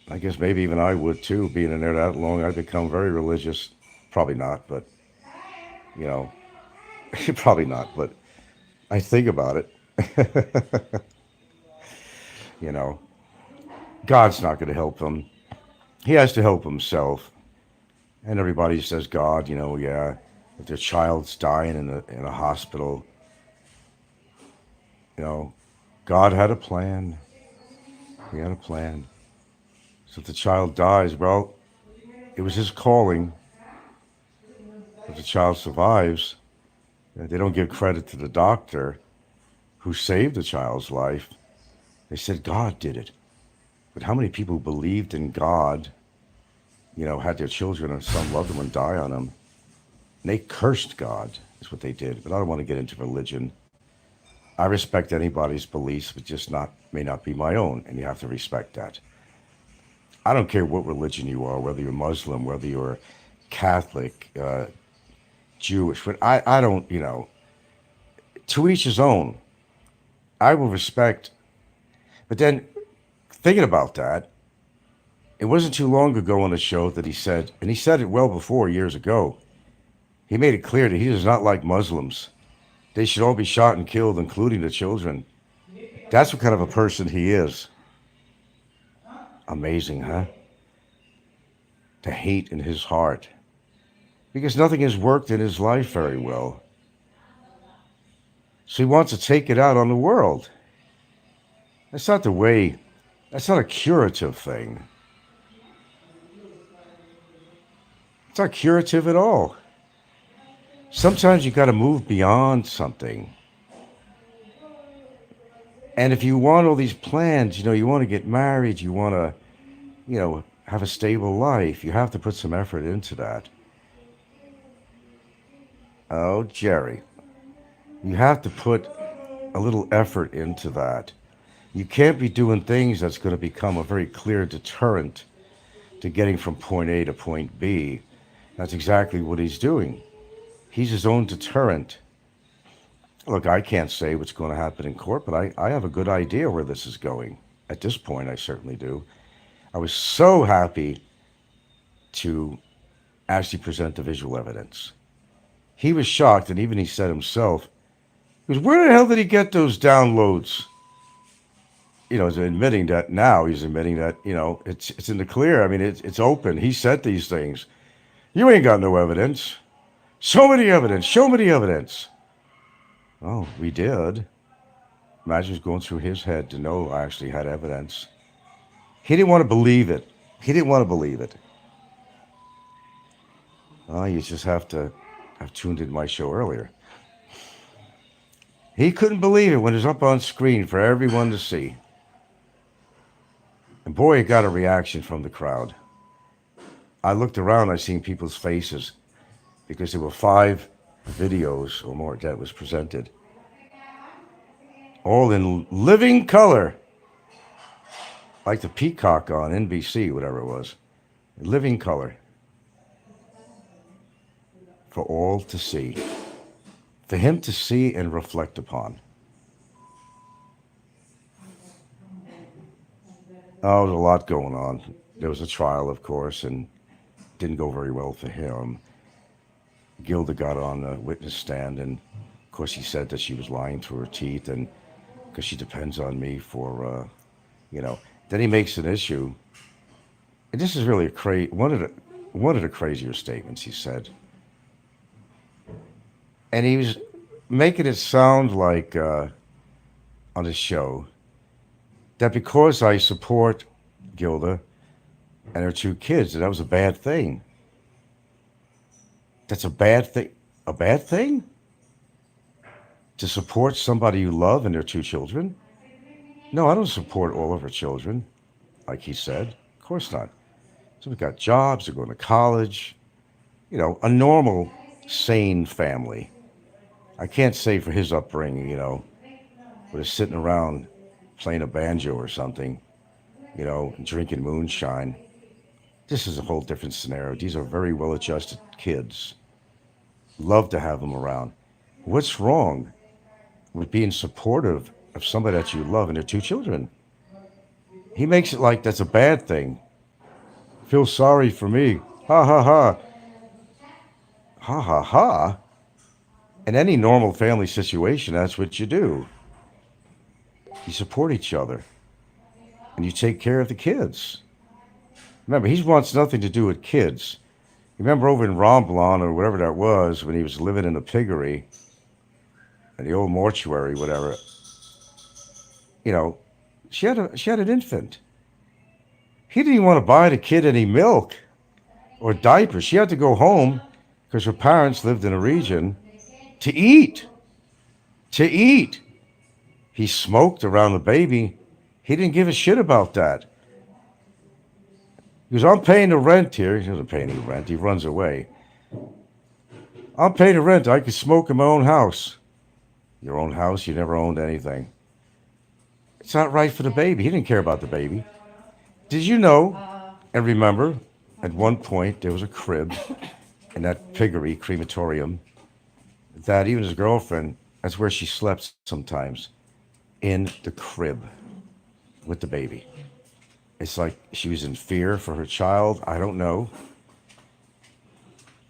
I guess maybe even I would too, being in there that long. I'd become very religious. Probably not, but you know, probably not. But I think about it. you know, God's not going to help him. He has to help himself. And everybody says God, yeah, if their child's dying in a hospital, you know, God had a plan. He had a plan. So if the child dies, well, it was his calling. If the child survives, they don't give credit to the doctor who saved the child's life. They said God did it. But how many people who believed in God, had their children or some loved one die on them? And they cursed God, is what they did. But I don't want to get into religion. I respect anybody's beliefs, but just may not be my own, and you have to respect that. I don't care what religion you are, whether you're Muslim, whether you're Catholic, Jewish, but I don't, to each his own. I will respect. But then, thinking about that, it wasn't too long ago on the show that he said, and he said it well before, years ago, he made it clear that he does not like Muslims. They should all be shot and killed, including the children. That's what kind of a person he is. Amazing, huh? The hate in his heart. Because nothing has worked in his life very well. So he wants to take it out on the world. That's not the way, that's not a curative thing. It's not curative at all. Sometimes you got to move beyond something. And if you want all these plans, you want to get married, you want to, have a stable life, you have to put some effort into that. Oh, Jerry, you have to put a little effort into that. You can't be doing things that's going to become a very clear deterrent to getting from point A to point B. That's exactly what he's doing. He's his own deterrent. Look, I can't say what's going to happen in court, but I have a good idea where this is going. At this point, I certainly do. I was so happy to actually present the visual evidence. He was shocked, and even he said himself, he goes, where the hell did he get those downloads? He's admitting that now. He's admitting that, it's in the clear. I mean, it's open. He said these things. You ain't got no evidence. Show me the evidence. Show me the evidence. Oh, we did. Imagine what's going through his head to know I actually had evidence. He didn't want to believe it. He didn't want to believe it. Oh, you just have to have tuned into my show earlier. He couldn't believe it when it was up on screen for everyone to see. And boy, it got a reaction from the crowd. I looked around, I seen people's faces because there were 5 videos or more that was presented. All in living color. Like the Peacock on NBC, whatever it was. Living color. For all to see. For him to see and reflect upon. Oh, there's a lot going on. There was a trial, of course, and didn't go very well for him. Gilda got on the witness stand, and of course he said that she was lying through her teeth, and because she depends on me for, Then he makes an issue, and this is really one of the crazier statements he said. And he was making it sound like on his show that because I support Gilda and her 2 kids, that was a bad thing. That's a bad thing. A bad thing? To support somebody you love and their two children? No, I don't support all of her children, like he said. Of course not. So we've got jobs, they're going to college, a normal, sane family. I can't say for his upbringing, was sitting around playing a banjo or something, drinking moonshine. This is a whole different scenario. These are very well adjusted kids. Love to have them around. What's wrong with being supportive of somebody that you love and their two children? He makes it like that's a bad thing. Feel sorry for me. Ha ha ha. Ha ha ha. In any normal family situation, that's what you do. You support each other and you take care of the kids. Remember, he wants nothing to do with kids. Remember over in Romblon or whatever that was when he was living in the piggery, in the old mortuary, whatever. You know, she had an infant. He didn't even want to buy the kid any milk or diapers. She had to go home because her parents lived in a region to eat. To eat. He smoked around the baby. He didn't give a shit about that. He goes, I'm paying the rent here. He doesn't pay any rent. He runs away. I'm paying the rent. I can smoke in my own house. Your own house? You never owned anything. It's not right for the baby. He didn't care about the baby. Did you know and remember at one point there was a crib in that piggery crematorium that even his girlfriend, that's where she slept sometimes, in the crib with the baby. It's like she was in fear for her child. I don't know.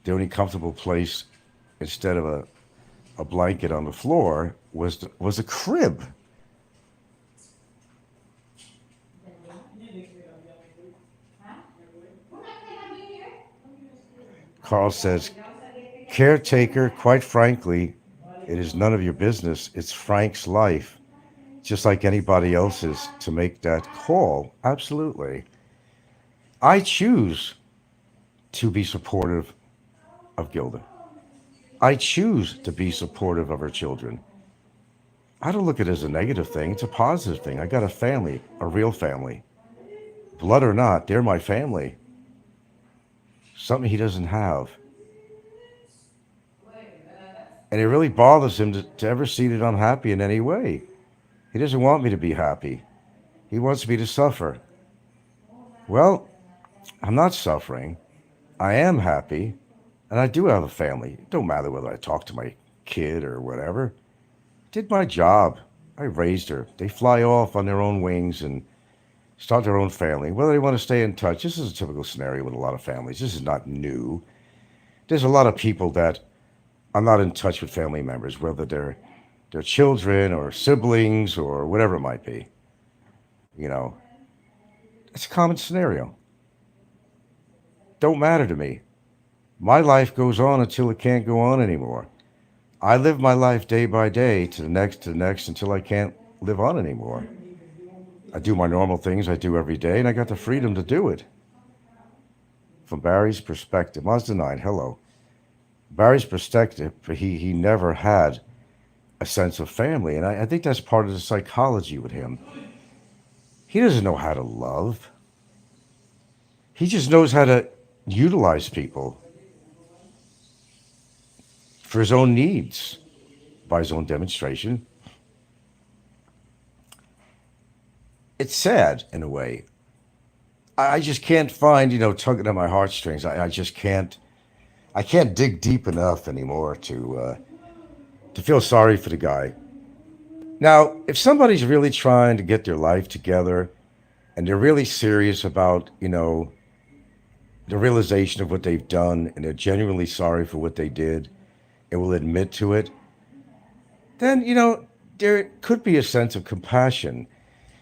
The only comfortable place instead of a blanket on the floor was a crib. Carl says, caretaker, quite frankly, it is none of your business. It's Frank's life, just like anybody else's, to make that call. Absolutely. I choose to be supportive of Gilda. I choose to be supportive of her children. I don't look at it as a negative thing. It's a positive thing. I got a family, a real family. Blood or not, they're my family. Something he doesn't have. And it really bothers him to ever see that I'm happy in any way. He doesn't want me to be happy. He wants me to suffer. Well, I'm not suffering. I am happy. And I do have a family. It don't matter whether I talk to my kid or whatever. Did my job. I raised her. They fly off on their own wings and start their own family. Whether they want to stay in touch. This is a typical scenario with a lot of families. This is not new. There's a lot of people that are not in touch with family members, whether they're their children or siblings or whatever it might be. You know, it's a common scenario. Don't matter to me. My life goes on until it can't go on anymore. I live my life day by day to the next until I can't live on anymore. I do my normal things I do every day, and I got the freedom to do it. From Barry's perspective, Mazda 9, hello. Barry's perspective, he never had a sense of family, and I think that's part of the psychology with him. He doesn't know how to love. He just knows how to utilize people for his own needs, by his own demonstration. It's sad in a way. I just can't find, tugging at my heartstrings. I just can't. I can't dig deep enough anymore to feel sorry for the guy. Now, if somebody's really trying to get their life together and they're really serious about, the realization of what they've done and they're genuinely sorry for what they did and will admit to it, then, there could be a sense of compassion.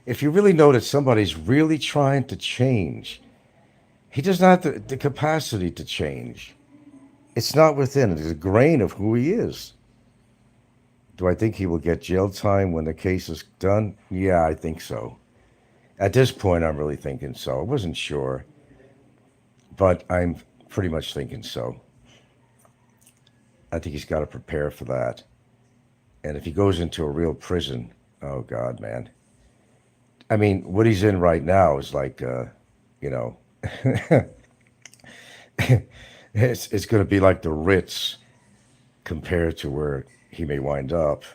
If you really know that somebody's really trying to change, he does not have the capacity to change. It's not within it. It's a grain of who he is. Do I think he will get jail time when the case is done? Yeah, I think so. At this point, I'm really thinking so. I wasn't sure, but I'm pretty much thinking so. I think he's got to prepare for that. And if he goes into a real prison, oh God, man. I mean, what he's in right now is like, you know, it's going to be like the Ritz compared to where he may wind up.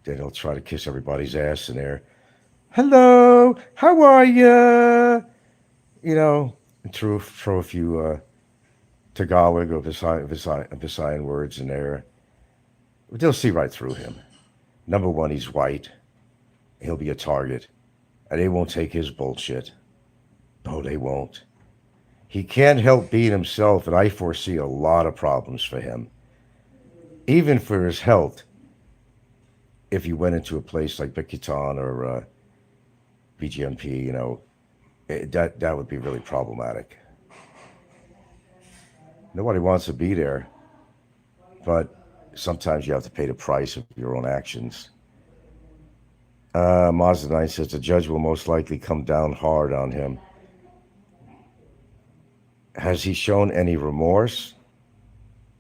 Then he'll try to kiss everybody's ass in there. Hello, how are you? You know, and throw a few Tagalog or Visayan words in there. They'll see right through him. Number one, he's white. He'll be a target. And they won't take his bullshit. No, they won't. He can't help being himself, and I foresee a lot of problems for him. Even for his health, if he went into a place like Bikitan or BGMP, you know, that would be really problematic. Nobody wants to be there, but sometimes you have to pay the price of your own actions. Mazda says the judge will most likely come down hard on him. Has he shown any remorse?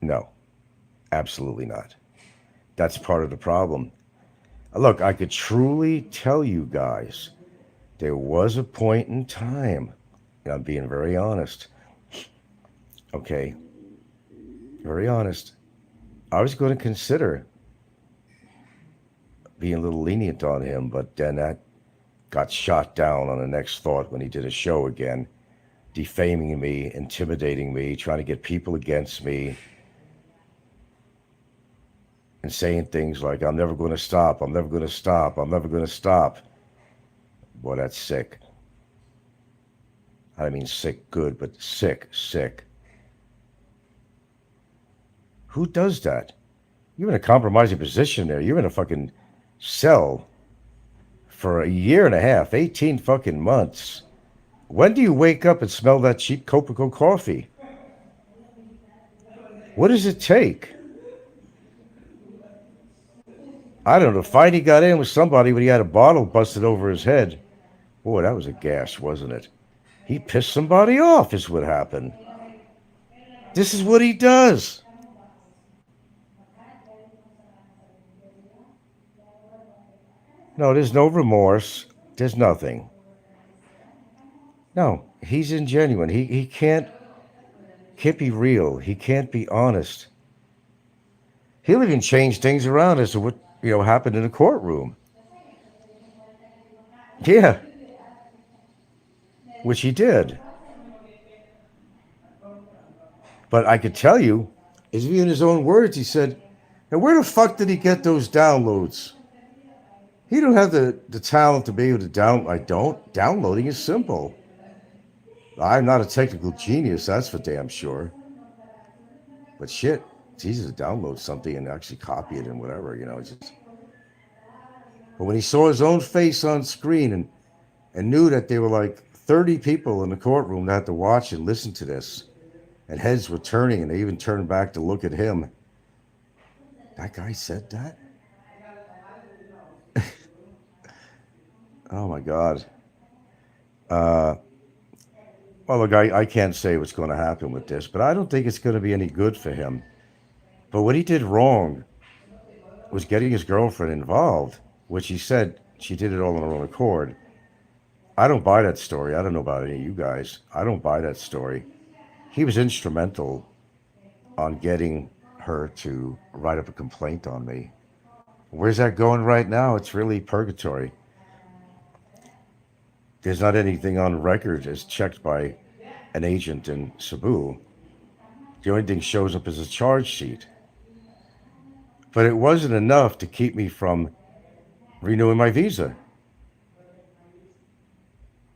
No, absolutely not. That's part of the problem. Look, I could truly tell you guys, there was a point in time, and I'm being very honest, okay, very honest, I was going to consider being a little lenient on him, but then that got shot down on the next thought when he did a show again, defaming me, intimidating me, trying to get people against me, and saying things like, I'm never going to stop, I'm never going to stop, I'm never going to stop. Boy, that's sick. I mean sick good, but sick. Who does that? You're in a compromising position there. You're in a fucking cell for a year and a half, 18 fucking months. When do you wake up and smell that cheap Copico coffee? What does it take? I don't know. The fight he got in with somebody when he had a bottle busted over his head. Boy, that was a gas, wasn't it? He pissed somebody off is what happened. This is what he does. No, there's no remorse. There's nothing. No, he's ingenuine. He can't be real. He can't be honest. He'll even change things around as to what happened in the courtroom. Yeah, which he did. But I could tell you, is in his own words, he said, "Now where the fuck did he get those downloads? He don't have the talent to be able to down. I don't. Downloading is simple. I'm not a technical genius, that's for damn sure. But shit, it's easy to download something and actually copy it and whatever, Just. But when he saw his own face on screen and knew that there were like 30 people in the courtroom that had to watch and listen to this, and heads were turning, and they even turned back to look at him. That guy said that? Oh my God. Well, look, I can't say what's going to happen with this, but I don't think it's going to be any good for him. But what he did wrong was getting his girlfriend involved, which he said she did it all on her own accord. I don't buy that story. I don't know about any of you guys. I don't buy that story. He was instrumental on getting her to write up a complaint on me. Where's that going right now? It's really purgatory. There's not anything on record as checked by an agent in Cebu. The only thing shows up is a charge sheet. But it wasn't enough to keep me from renewing my visa.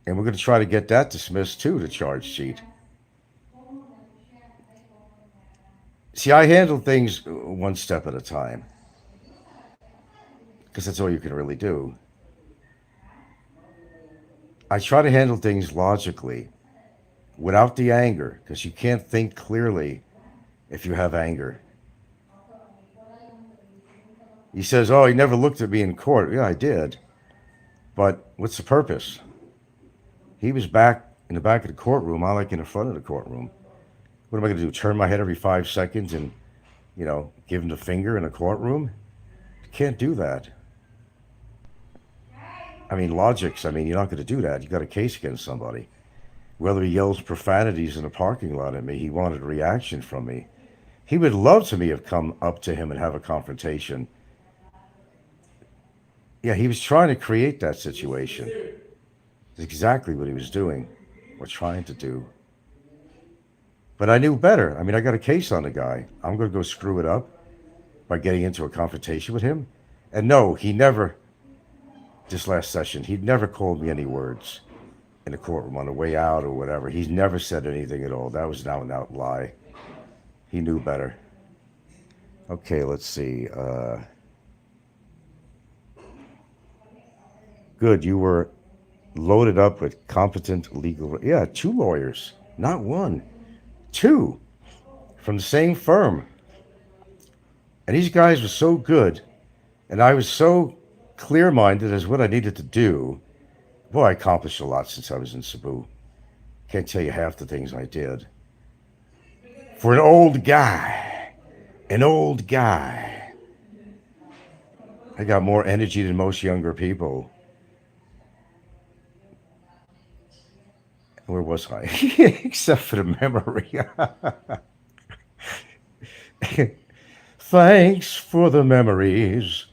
And we're going to try to get that dismissed too, the charge sheet. See, I handle things one step at a time. Because that's all you can really do. I try to handle things logically, without the anger, because you can't think clearly if you have anger. He says, oh, he never looked at me in court. Yeah, I did. But what's the purpose? He was back in the back of the courtroom. I like in the front of the courtroom. What am I going to do? Turn my head every 5 seconds and, give him the finger in a courtroom? You can't do that. I mean, you're not going to do that. You got a case against somebody. Whether he yells profanities in a parking lot at me, he wanted a reaction from me. He would love to me have come up to him and have a confrontation. Yeah, he was trying to create that situation. That's exactly what he was doing, or trying to do. But I knew better. I mean, I got a case on the guy. I'm going to go screw it up by getting into a confrontation with him. And no, he never, this last session, he'd never called me any words in the courtroom on the way out or whatever. He's never said anything at all. That was an out and out lie. He knew better. Okay, let's see. Good, you were loaded up with competent legal. Yeah, 2 lawyers, not one, 2 from the same firm. And these guys were so good, and I was so clear minded as what I needed to do. Boy, I accomplished a lot since I was in Cebu. Can't tell you half the things I did. For an old guy, I got more energy than most younger people. Where was I? Except for the memory. Thanks for the memories.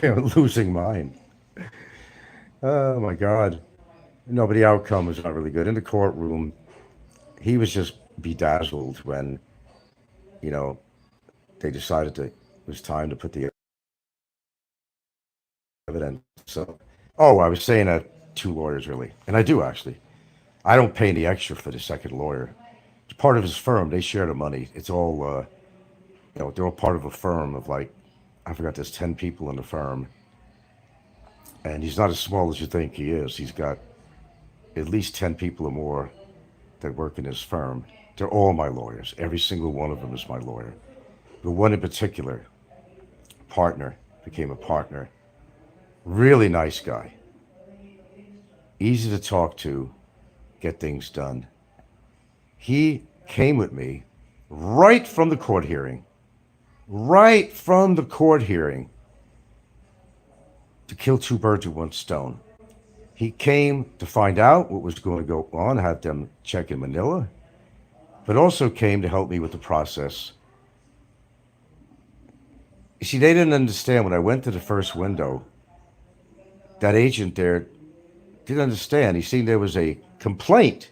Losing mine. Oh my God. No, but the outcome was not really good. In the courtroom, he was just bedazzled when, you know, they decided it was time to put the evidence up. Oh, I was saying that 2 lawyers really. And I do actually. I don't pay any extra for the second lawyer. It's part of his firm. They share the money. It's all, they're all part of a firm of like, I forgot, there's 10 people in the firm. And he's not as small as you think he is. He's got at least 10 people or more that work in his firm. They're all my lawyers. Every single one of them is my lawyer. The one in particular, partner, became a partner. Really nice guy. Easy to talk to, get things done. He came with me right from the court hearing. Right from the court hearing. To kill 2 birds with 1 stone. He came to find out what was going to go on, have them check in Manila, but also came to help me with the process. You see, they didn't understand when I went to the first window, that agent there didn't understand. He seen there was a complaint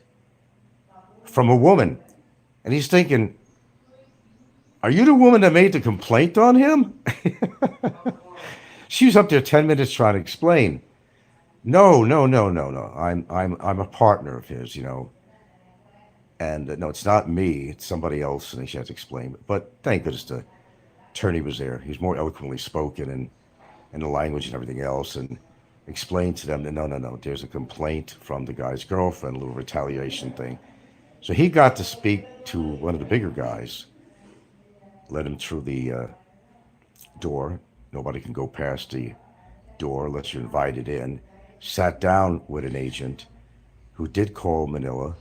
from a woman, and he's thinking, are you the woman that made the complaint on him? She was up there 10 minutes trying to explain. No. I'm a partner of his, And no, it's not me. It's somebody else, and she had to explain. But thank goodness the attorney was there. He was more eloquently spoken and the language and everything else, and explained to them that no. There's a complaint from the guy's girlfriend, a little retaliation thing. So he got to speak to one of the bigger guys, led him through the door. Nobody can go past the door unless you're invited in. Sat down with an agent who did call Manila.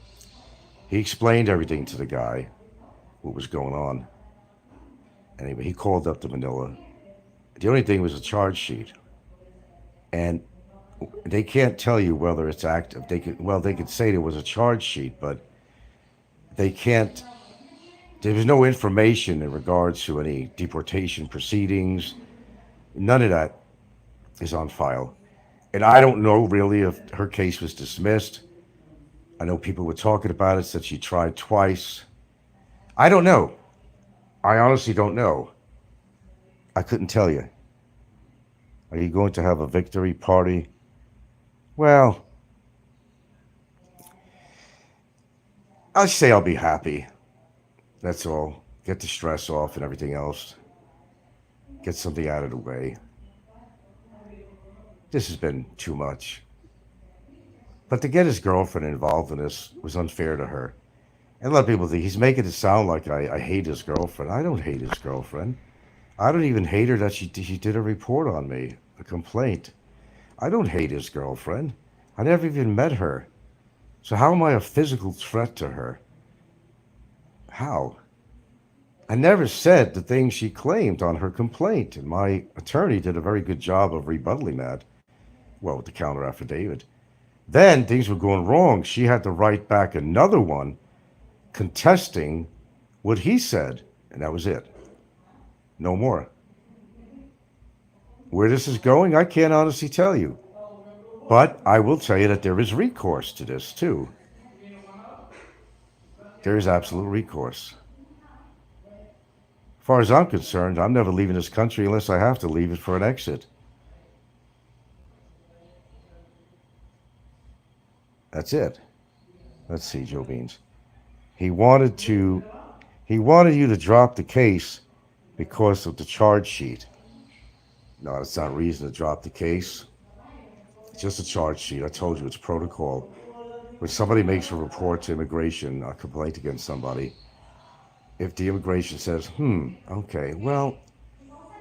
He explained everything to the guy, what was going on. Anyway, he called up to Manila. The only thing was a charge sheet. And they can't tell you whether it's active. They could say there was a charge sheet, but they can't. There was no information in regards to any deportation proceedings. None of that is on file. And I don't know really if her case was dismissed. I know people were talking about it, said she tried twice. I don't know. I honestly don't know. I couldn't tell you. Are you going to have a victory party? Well, I'll say I'll be happy. That's all. Get the stress off and everything else. Get something out of the way. This has been too much. But to get his girlfriend involved in this was unfair to her. And a lot of people think he's making it sound like I hate his girlfriend. I don't hate his girlfriend. I don't even hate her that she did a report on me, a complaint. I don't hate his girlfriend. I never even met her. So how am I a physical threat to her? How? I never said the things she claimed on her complaint, and my attorney did a very good job of rebuttaling that. Well, with the counter affidavit. Then things were going wrong. She had to write back another one contesting what he said, and that was it. No more. Where this is going, I can't honestly tell you. But I will tell you that there is recourse to this, too. There is absolute recourse. As far as I'm concerned, I'm never leaving this country unless I have to leave it for an exit. That's it. Let's see, Joe Beans. He wanted you to drop the case because of the charge sheet. No, that's not reason to drop the case. It's just a charge sheet. I told you it's protocol. When somebody makes a report to immigration, a complaint against somebody, if the immigration says, okay, well,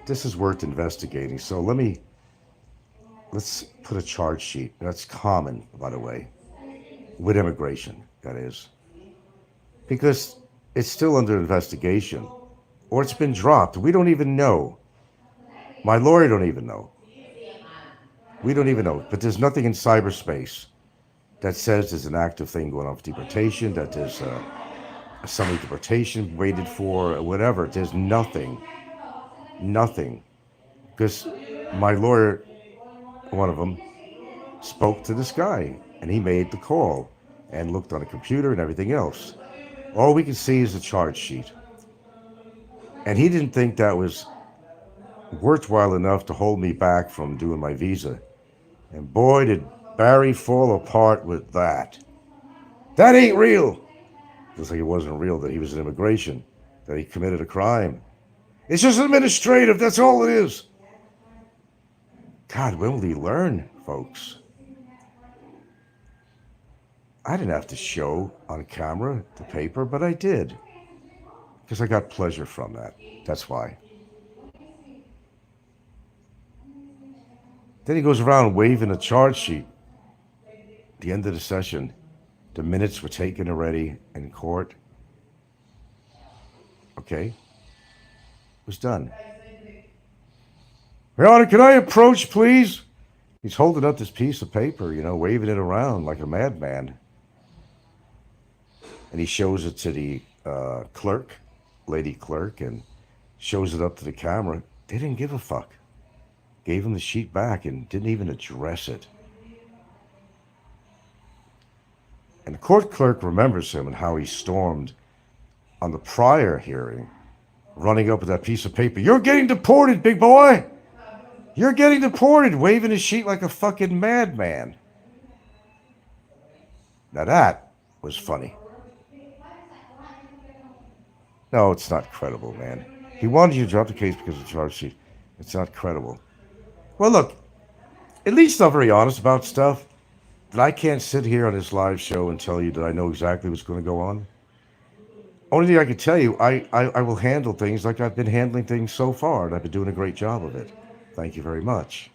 this is worth investigating, so let's put a charge sheet. That's common, by the way, with immigration, that is. Because it's still under investigation, or it's been dropped. We don't even know. My lawyer don't even know. We don't even know. But there's nothing in cyberspace that says there's an active thing going on for deportation, that there's a summary deportation waited for, or whatever. There's nothing. Nothing. Because my lawyer, one of them, spoke to this guy, and he made the call and looked on a computer and everything else. All we can see is the charge sheet. And he didn't think that was worthwhile enough to hold me back from doing my visa. And boy, did Barry fall apart with that. That ain't real. Just like it wasn't real that he was in immigration, that he committed a crime. It's just administrative, that's all it is. God, when will he learn, folks? I didn't have to show on camera the paper, but I did. Because I got pleasure from that. That's why. Then he goes around waving a charge sheet. At the end of the session, the minutes were taken already in court. Okay? It was done. Your Honor, can I approach, please? He's holding up this piece of paper, waving it around like a madman. And he shows it to the clerk, lady clerk, and shows it up to the camera. They didn't give a fuck. Gave him the sheet back and didn't even address it. And the court clerk remembers him and how he stormed on the prior hearing, running up with that piece of paper. You're getting deported, big boy! You're getting deported, waving his sheet like a fucking madman. Now that was funny. No, it's not credible, man. He wanted you to drop the case because of the charge sheet. It's not credible. Well, look, at least I'm very honest about stuff that I can't sit here on this live show and tell you that I know exactly what's going to go on. Only thing I can tell you, I will handle things like I've been handling things so far, and I've been doing a great job of it. Thank you very much.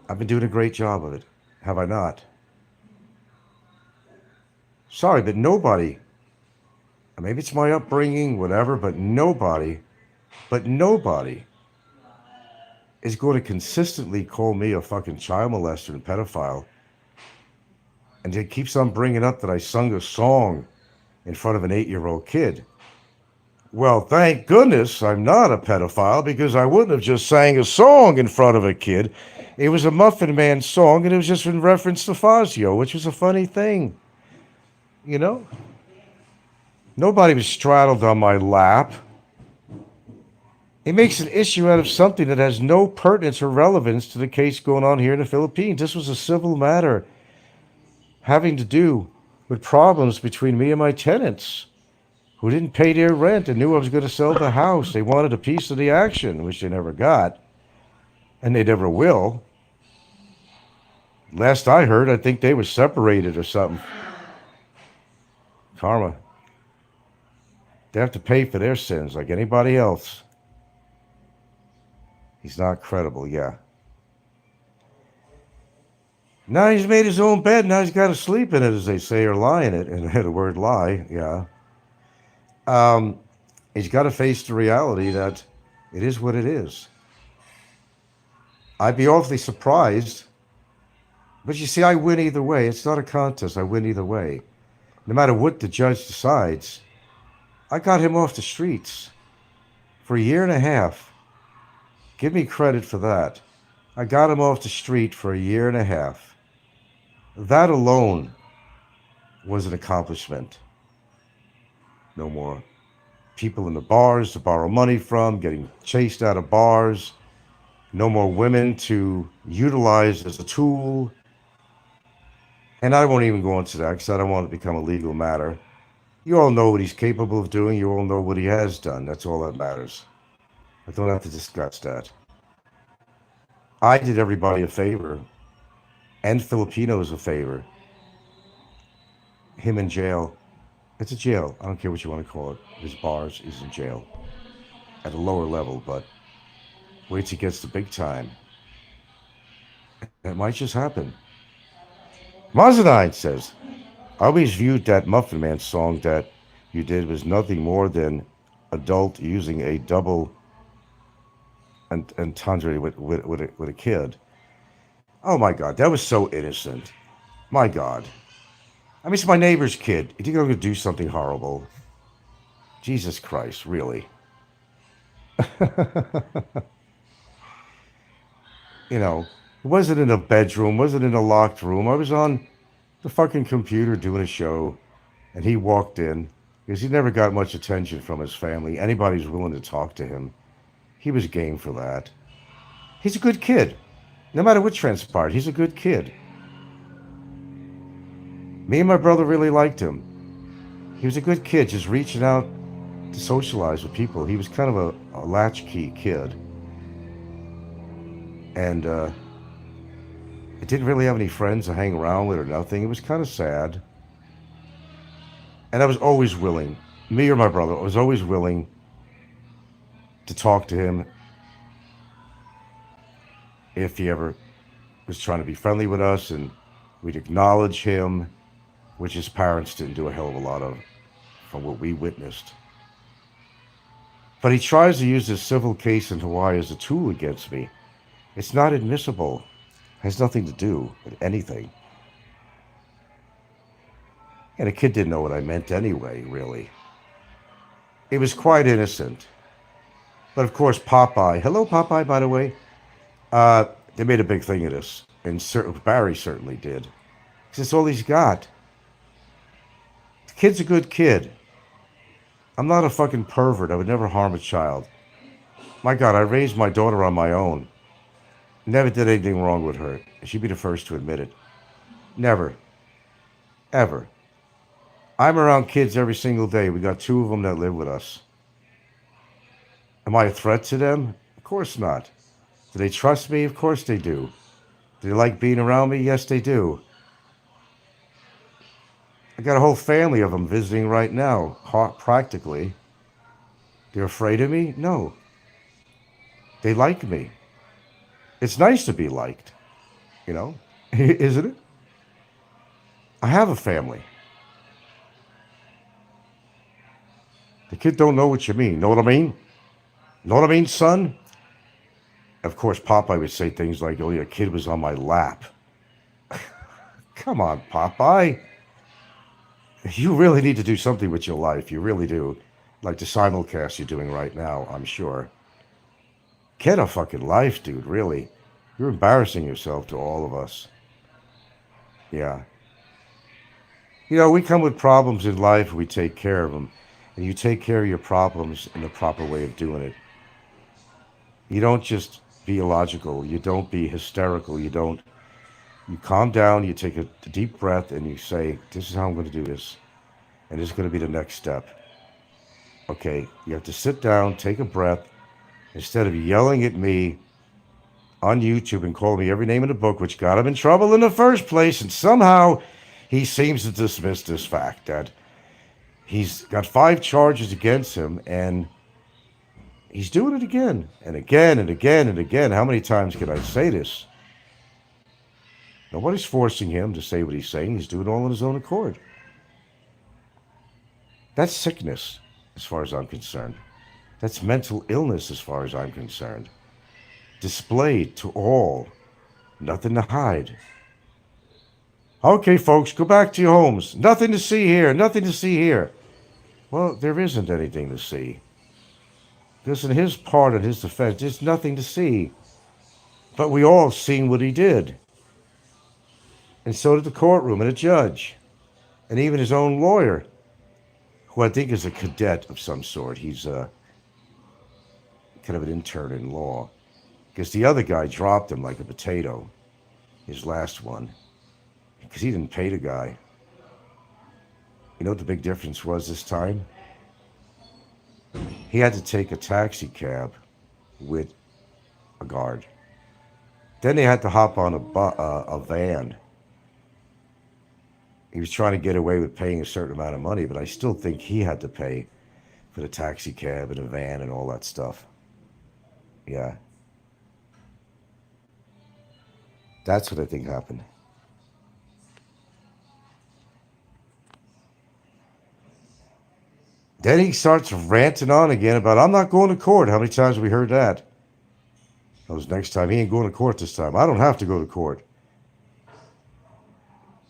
I've been doing a great job of it. Have I not? Sorry, but nobody, maybe it's my upbringing, whatever, but nobody is going to consistently call me a fucking child molester and pedophile. And it keeps on bringing up that I sung a song in front of an 8-year-old kid. Well, thank goodness I'm not a pedophile, because I wouldn't have just sang a song in front of a kid. It was a Muffin Man song, and it was just in reference to Fazio, which was a funny thing. Nobody was straddled on my lap. It makes an issue out of something that has no pertinence or relevance to the case going on here in the Philippines. This was a civil matter having to do with problems between me and my tenants who didn't pay their rent and knew I was going to sell the house. They wanted a piece of the action, which they never got, and they never will. Last I heard, I think they were separated or something. Karma. They have to pay for their sins like anybody else. He's not credible, yeah. Now he's made his own bed, now he's got to sleep in it, as they say, or lie in it. And the word lie, yeah. Um, he's got to face the reality that it is what it is. I'd be awfully surprised, but you see, I win either way. It's not a contest. I win either way. No matter what the judge decides, I got him off the streets for a year and a half. Give me credit for that. I got him off the street for a year and a half. That alone was an accomplishment. No more people in the bars to borrow money from, getting chased out of bars. No more women to utilize as a tool. And I won't even go into that because I don't want it to become a legal matter. You all know what he's capable of doing. You all know what he has done. That's all that matters. I don't have to discuss that. I did everybody a favor, and Filipinos a favor. Him in jail. It's a jail. I don't care what you want to call it. His bars. He's in jail. At a lower level, but wait till he gets the big time. It might just happen. Mazanine says, I always viewed that Muffin Man song that you did was nothing more than adult using a double entendre with a kid. Oh my God, that was so innocent. My God. I mean, it's my neighbor's kid. You think I'm going to do something horrible? Jesus Christ, really? You know, it wasn't in a bedroom, wasn't in a locked room. I was on the fucking computer doing a show, and he walked in because he never got much attention from his family. Anybody who's willing to talk to him, he was game for that. He's a good kid. No matter what transpired, he's a good kid. Me and my brother really liked him. He was a good kid, just reaching out to socialize with people. He was kind of a latchkey kid. And I didn't really have any friends to hang around with or nothing. It was kind of sad. And I was always willing, me or my brother, I was always willing to talk to him if he ever was trying to be friendly with us, and we'd acknowledge him, which his parents didn't do a hell of a lot of from what we witnessed. But he tries to use this civil case in Hawaii as a tool against me. It's not admissible. It has nothing to do with anything. And the kid didn't know what I meant anyway, really. It was quite innocent. But of course, Popeye, hello Popeye, by the way, they made a big thing of this. And Barry certainly did. Because it's all he's got. The kid's a good kid. I'm not a fucking pervert. I would never harm a child. My God, I raised my daughter on my own. Never did anything wrong with her. She'd be the first to admit it. Never. Ever. I'm around kids every single day. We got 2 of them that live with us. Am I a threat to them? Of course not. Do they trust me? Of course they do. Do they like being around me? Yes, they do. I got a whole family of them visiting right now, practically. They're afraid of me? No. They like me. It's nice to be liked, you know, isn't it? I have a family. The kid don't know what you mean. Know what I mean? Know what I mean, son? Of course, Popeye would say things like, oh, your kid was on my lap. Come on, Popeye. You really need to do something with your life. You really do. Like the simulcast you're doing right now, I'm sure. Get a fucking life, dude, really. You're embarrassing yourself to all of us. Yeah. You know, we come with problems in life, we take care of them. And you take care of your problems in the proper way of doing it. You don't just be illogical. You don't be hysterical. You calm down, you take a deep breath, and you say, this is how I'm going to do this. And this is going to be the next step. Okay, you have to sit down, take a breath, instead of yelling at me on YouTube and calling me every name in the book, which got him in trouble in the first place. And somehow he seems to dismiss this fact that he's got 5 charges against him, and he's doing it again and again and again and again. How many times can I say this? Nobody's forcing him to say what he's saying. He's doing it all on his own accord. That's sickness. as far as I'm concerned. That's mental illness as far as I'm concerned. Displayed to all. Nothing to hide. Okay, folks, go back to your homes. Nothing to see here. Nothing to see here. Well, there isn't anything to see. Because in his part of his defense, there's nothing to see. But we all seen what he did. And so did the courtroom and a judge. And even his own lawyer, who I think is a cadet of some sort. He's kind of an intern in law. Because the other guy dropped him like a potato, his last one. Because he didn't pay the guy. You know what the big difference was this time? He had to take a taxi cab with a guard. Then they had to hop on a van. He was trying to get away with paying a certain amount of money, but I still think he had to pay for the taxi cab and a van and all that stuff. Yeah. That's what I think happened. Then he starts ranting on again about, I'm not going to court. How many times have we heard that? That was next time. He ain't going to court this time. I don't have to go to court.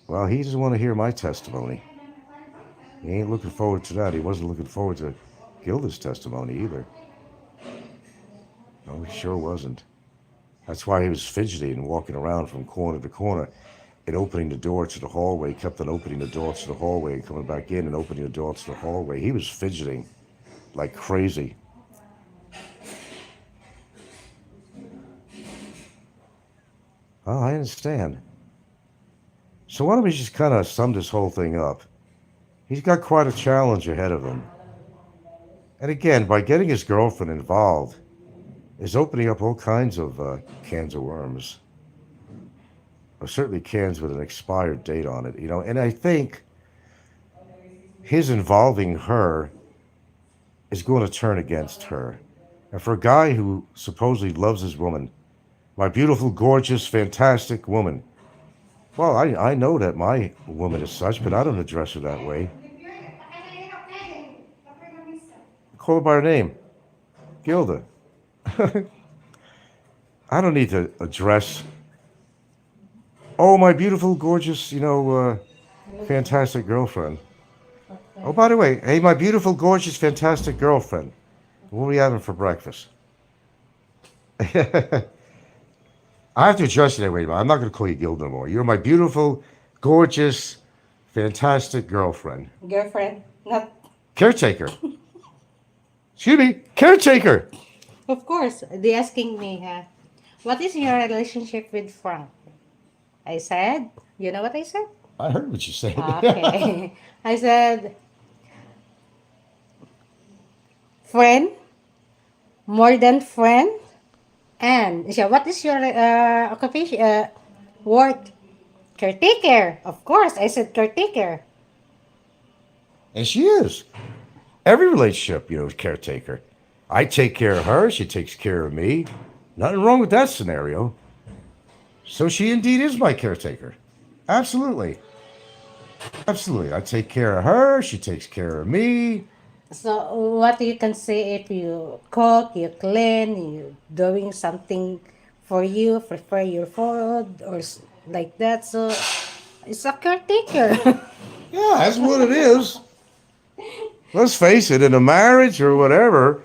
Well, he doesn't want to hear my testimony. He ain't looking forward to that. He wasn't looking forward to Gilda's testimony either. No, he sure wasn't. That's why he was fidgety and walking around from corner to corner and opening the door to the hallway. He kept on opening the door to the hallway and coming back in and opening the door to the hallway. He was fidgeting like crazy. Oh, I understand. So why don't we just kind of sum this whole thing up? He's got quite a challenge ahead of him. And again, by getting his girlfriend involved, is opening up all kinds of cans of worms. Or certainly cans with an expired date on it, you know. And I think his involving her is going to turn against her. And for a guy who supposedly loves his woman, my beautiful, gorgeous, fantastic woman, well, I know that my woman is such, but I don't address her that way. Call her by her name, Gilda. I don't need to address, oh, my beautiful, gorgeous, fantastic girlfriend. Oh, by the way, hey, my beautiful, gorgeous, fantastic girlfriend. What are we having for breakfast? I have to address you that way, but I'm not going to call you Gilda anymore. You're my beautiful, gorgeous, fantastic girlfriend. Girlfriend, not... Caretaker. Excuse me, caretaker. Of course, they asking me, what is your relationship with Frank? I said, you know what I said? I heard what you said. Okay. I said, friend, more than friend, and she said, what is your occupation, work? Caretaker. Of course, I said caretaker. And she is. Every relationship, is caretaker. I take care of her. She takes care of me. Nothing wrong with that scenario. So she indeed is my caretaker. Absolutely. Absolutely. I take care of her. She takes care of me. So what you can say if you cook, you clean, you doing something for you, prepare your food or like that. So it's a caretaker. Yeah, that's what it is. Let's face it, in a marriage or whatever,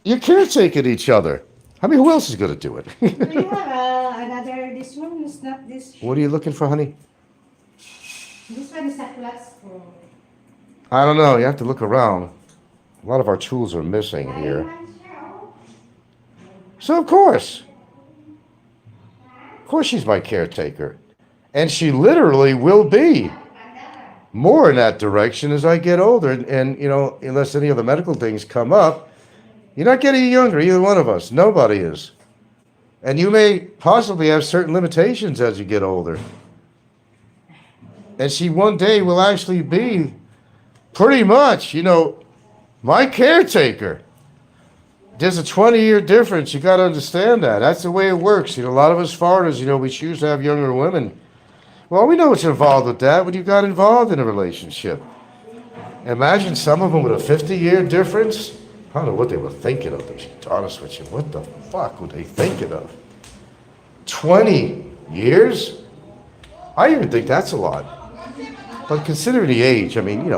you're caretaking each other. I mean, who else is going to do it? Do you have another, this one is not this. What are you looking for, honey? This one is a classroom. I don't know. You have to look around. A lot of our tools are missing here. So, of course she's my caretaker. And she literally will be more in that direction as I get older. And unless any other medical things come up, you're not getting younger, either one of us. Nobody is. And you may possibly have certain limitations as you get older. And she one day will actually be pretty much, my caretaker. There's a 20-year difference. You got to understand that. That's the way it works. A lot of us foreigners, we choose to have younger women. Well, we know what's involved with that when you got involved in a relationship. Imagine some of them with a 50-year difference. I don't know what they were thinking of, to be honest with you. What the fuck were they thinking of? 20 years? I even think that's a lot. But considering the age, I mean,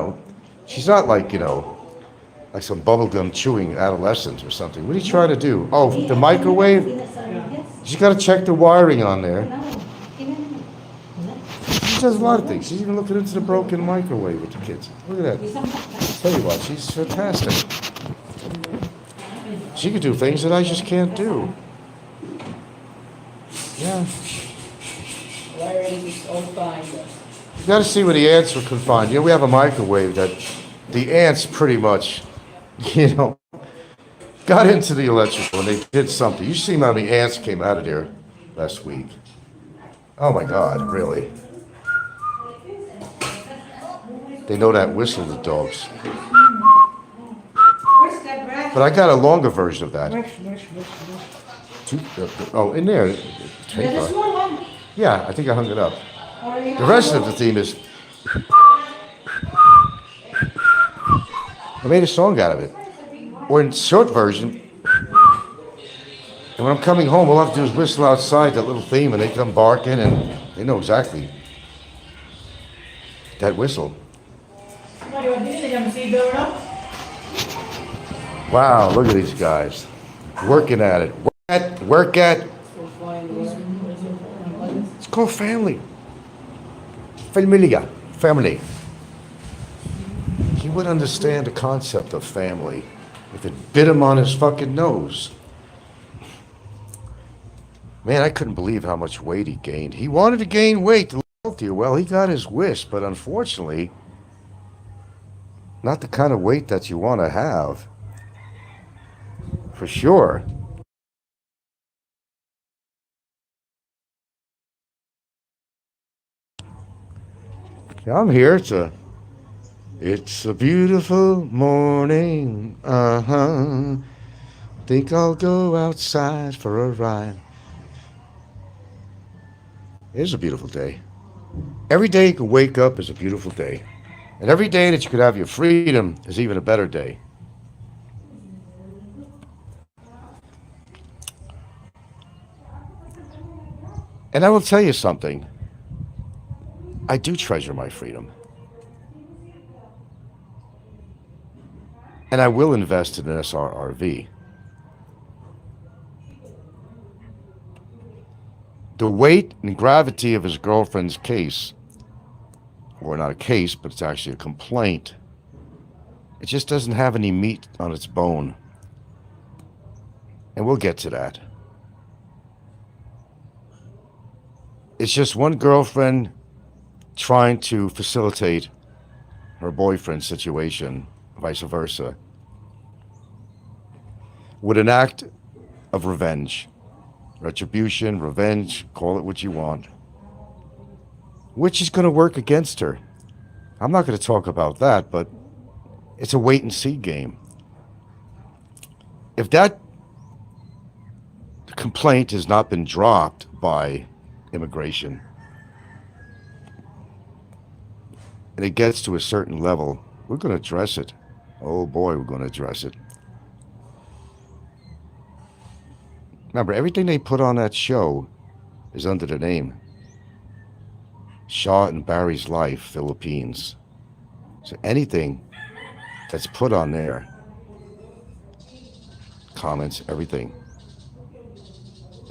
she's not like, like some bubblegum chewing adolescent or something. What are you trying to do? Oh, the microwave? She's got to check the wiring on there. She does a lot of things. She's even looking into the broken microwave with the kids. Look at that. I'll tell you what, she's fantastic. She could do things that I just can't do. Yeah. Wiring is all fine. You got to see where the ants are confined. We have a microwave that the ants pretty much, got into the electrical and they did something. You see how many ants came out of there last week. Oh my God, really? They know that whistle, the dogs. But I got a longer version of that. Oh, in there. Yeah, I think I hung it up. The rest of the theme is. I made a song out of it. Or in short version, and when I'm coming home, all I have to do is whistle outside that little theme, and they come barking, and they know exactly that whistle. Wow, look at these guys. Working at it. Work at. It's called family. Familia. Family. He would understand the concept of family if it bit him on his fucking nose. Man, I couldn't believe how much weight he gained. He wanted to gain weight to look healthier. Well, he got his wish, but unfortunately, not the kind of weight that you want to have. For sure. I'm here. It's a beautiful morning. Think I'll go outside for a ride. It is a beautiful day. Every day you can wake up is a beautiful day. And every day that you could have your freedom is even a better day. And I will tell you something. I do treasure my freedom. And I will invest in an SRRV. The weight and gravity of his girlfriend's case, or not a case, but it's actually a complaint, it just doesn't have any meat on its bone. And we'll get to that. It's just one girlfriend trying to facilitate her boyfriend's situation, vice versa, with an act of revenge. Retribution, revenge, call it what you want. Which is going to work against her. I'm not going to talk about that, but it's a wait and see game. If that complaint has not been dropped by immigration, and it gets to a certain level, we're going to address it. Oh boy, we're going to address it. Remember, everything they put on that show is under the name Shaw and Barry's Life, Philippines. So anything that's put on there, comments, everything,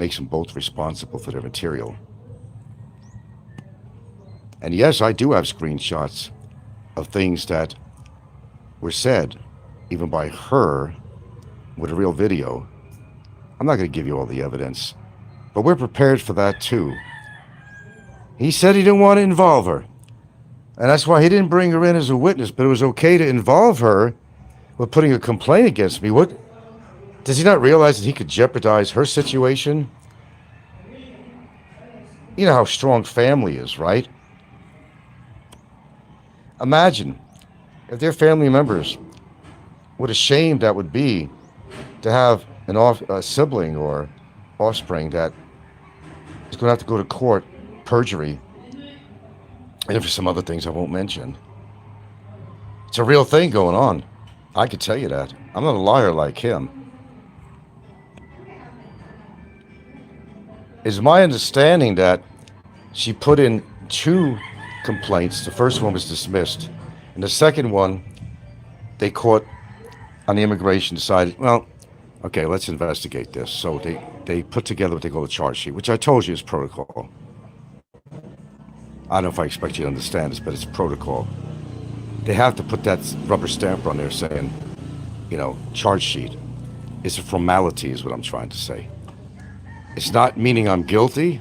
makes them both responsible for their material. And yes, I do have screenshots of things that were said, even by her, with a real video. I'm not going to give you all the evidence, but we're prepared for that too. He said he didn't want to involve her, and that's why he didn't bring her in as a witness, but it was okay to involve her with putting a complaint against me. What? Does he not realize that he could jeopardize her situation? You know how strong family is, right? Imagine if their family members, what a shame that would be to have a sibling or offspring that is going to have to go to court, perjury, and for some other things I won't mention. It's a real thing going on. I could tell you that. I'm not a liar like him. It's my understanding that she put in two complaints. The first one was dismissed, and the second one, they caught on the immigration decided, well, okay, let's investigate this. So they put together what they call a charge sheet, which I told you is protocol. I don't know if I expect you to understand this, but it's protocol. They have to put that rubber stamp on there saying, charge sheet. It's a formality, is what I'm trying to say. It's not meaning I'm guilty.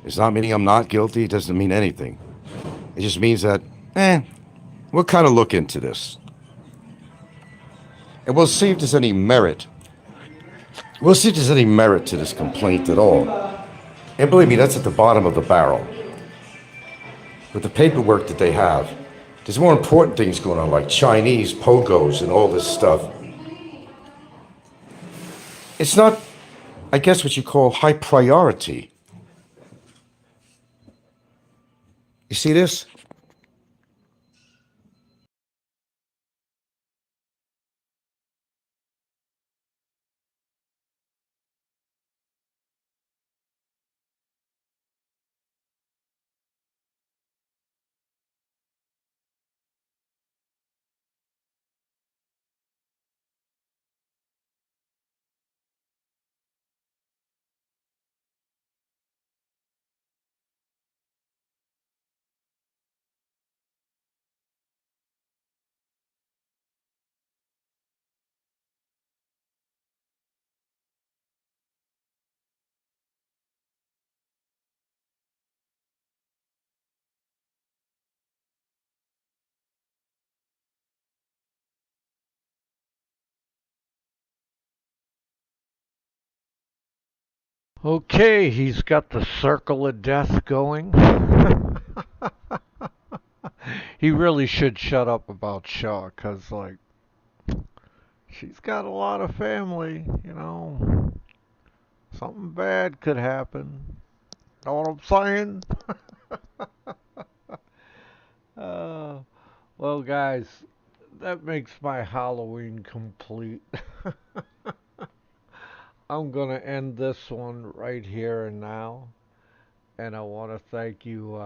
It's not meaning I'm not guilty. It doesn't mean anything. It just means that, we'll kind of look into this. And we'll see if there's any merit. We'll see if there's any merit to this complaint at all. And believe me, that's at the bottom of the barrel. With the paperwork that they have, there's more important things going on, like Chinese pogos and all this stuff. It's not, I guess, what you call high priority. You see this? Okay, he's got the circle of death going. He really should shut up about Shaw, 'cause like she's got a lot of family, you know. Something bad could happen. Know what I'm saying? uh, well, guys, that makes my Halloween complete. I'm gonna end this one right here and now, and I want to thank you.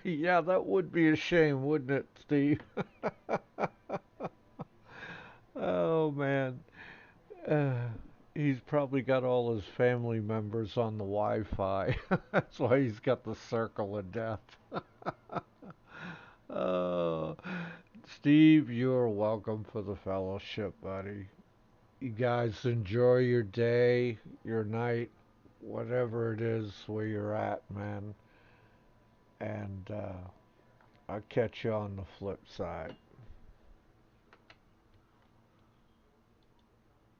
Yeah, that would be a shame, wouldn't it, Steve? Oh man. Uh, he's probably got all his family members on the Wi-Fi. That's why he's got the circle of death. uh, Steve, you're welcome for the fellowship, buddy. You guys enjoy your day, your night, whatever it is where you're at, man. And I'll catch you on the flip side.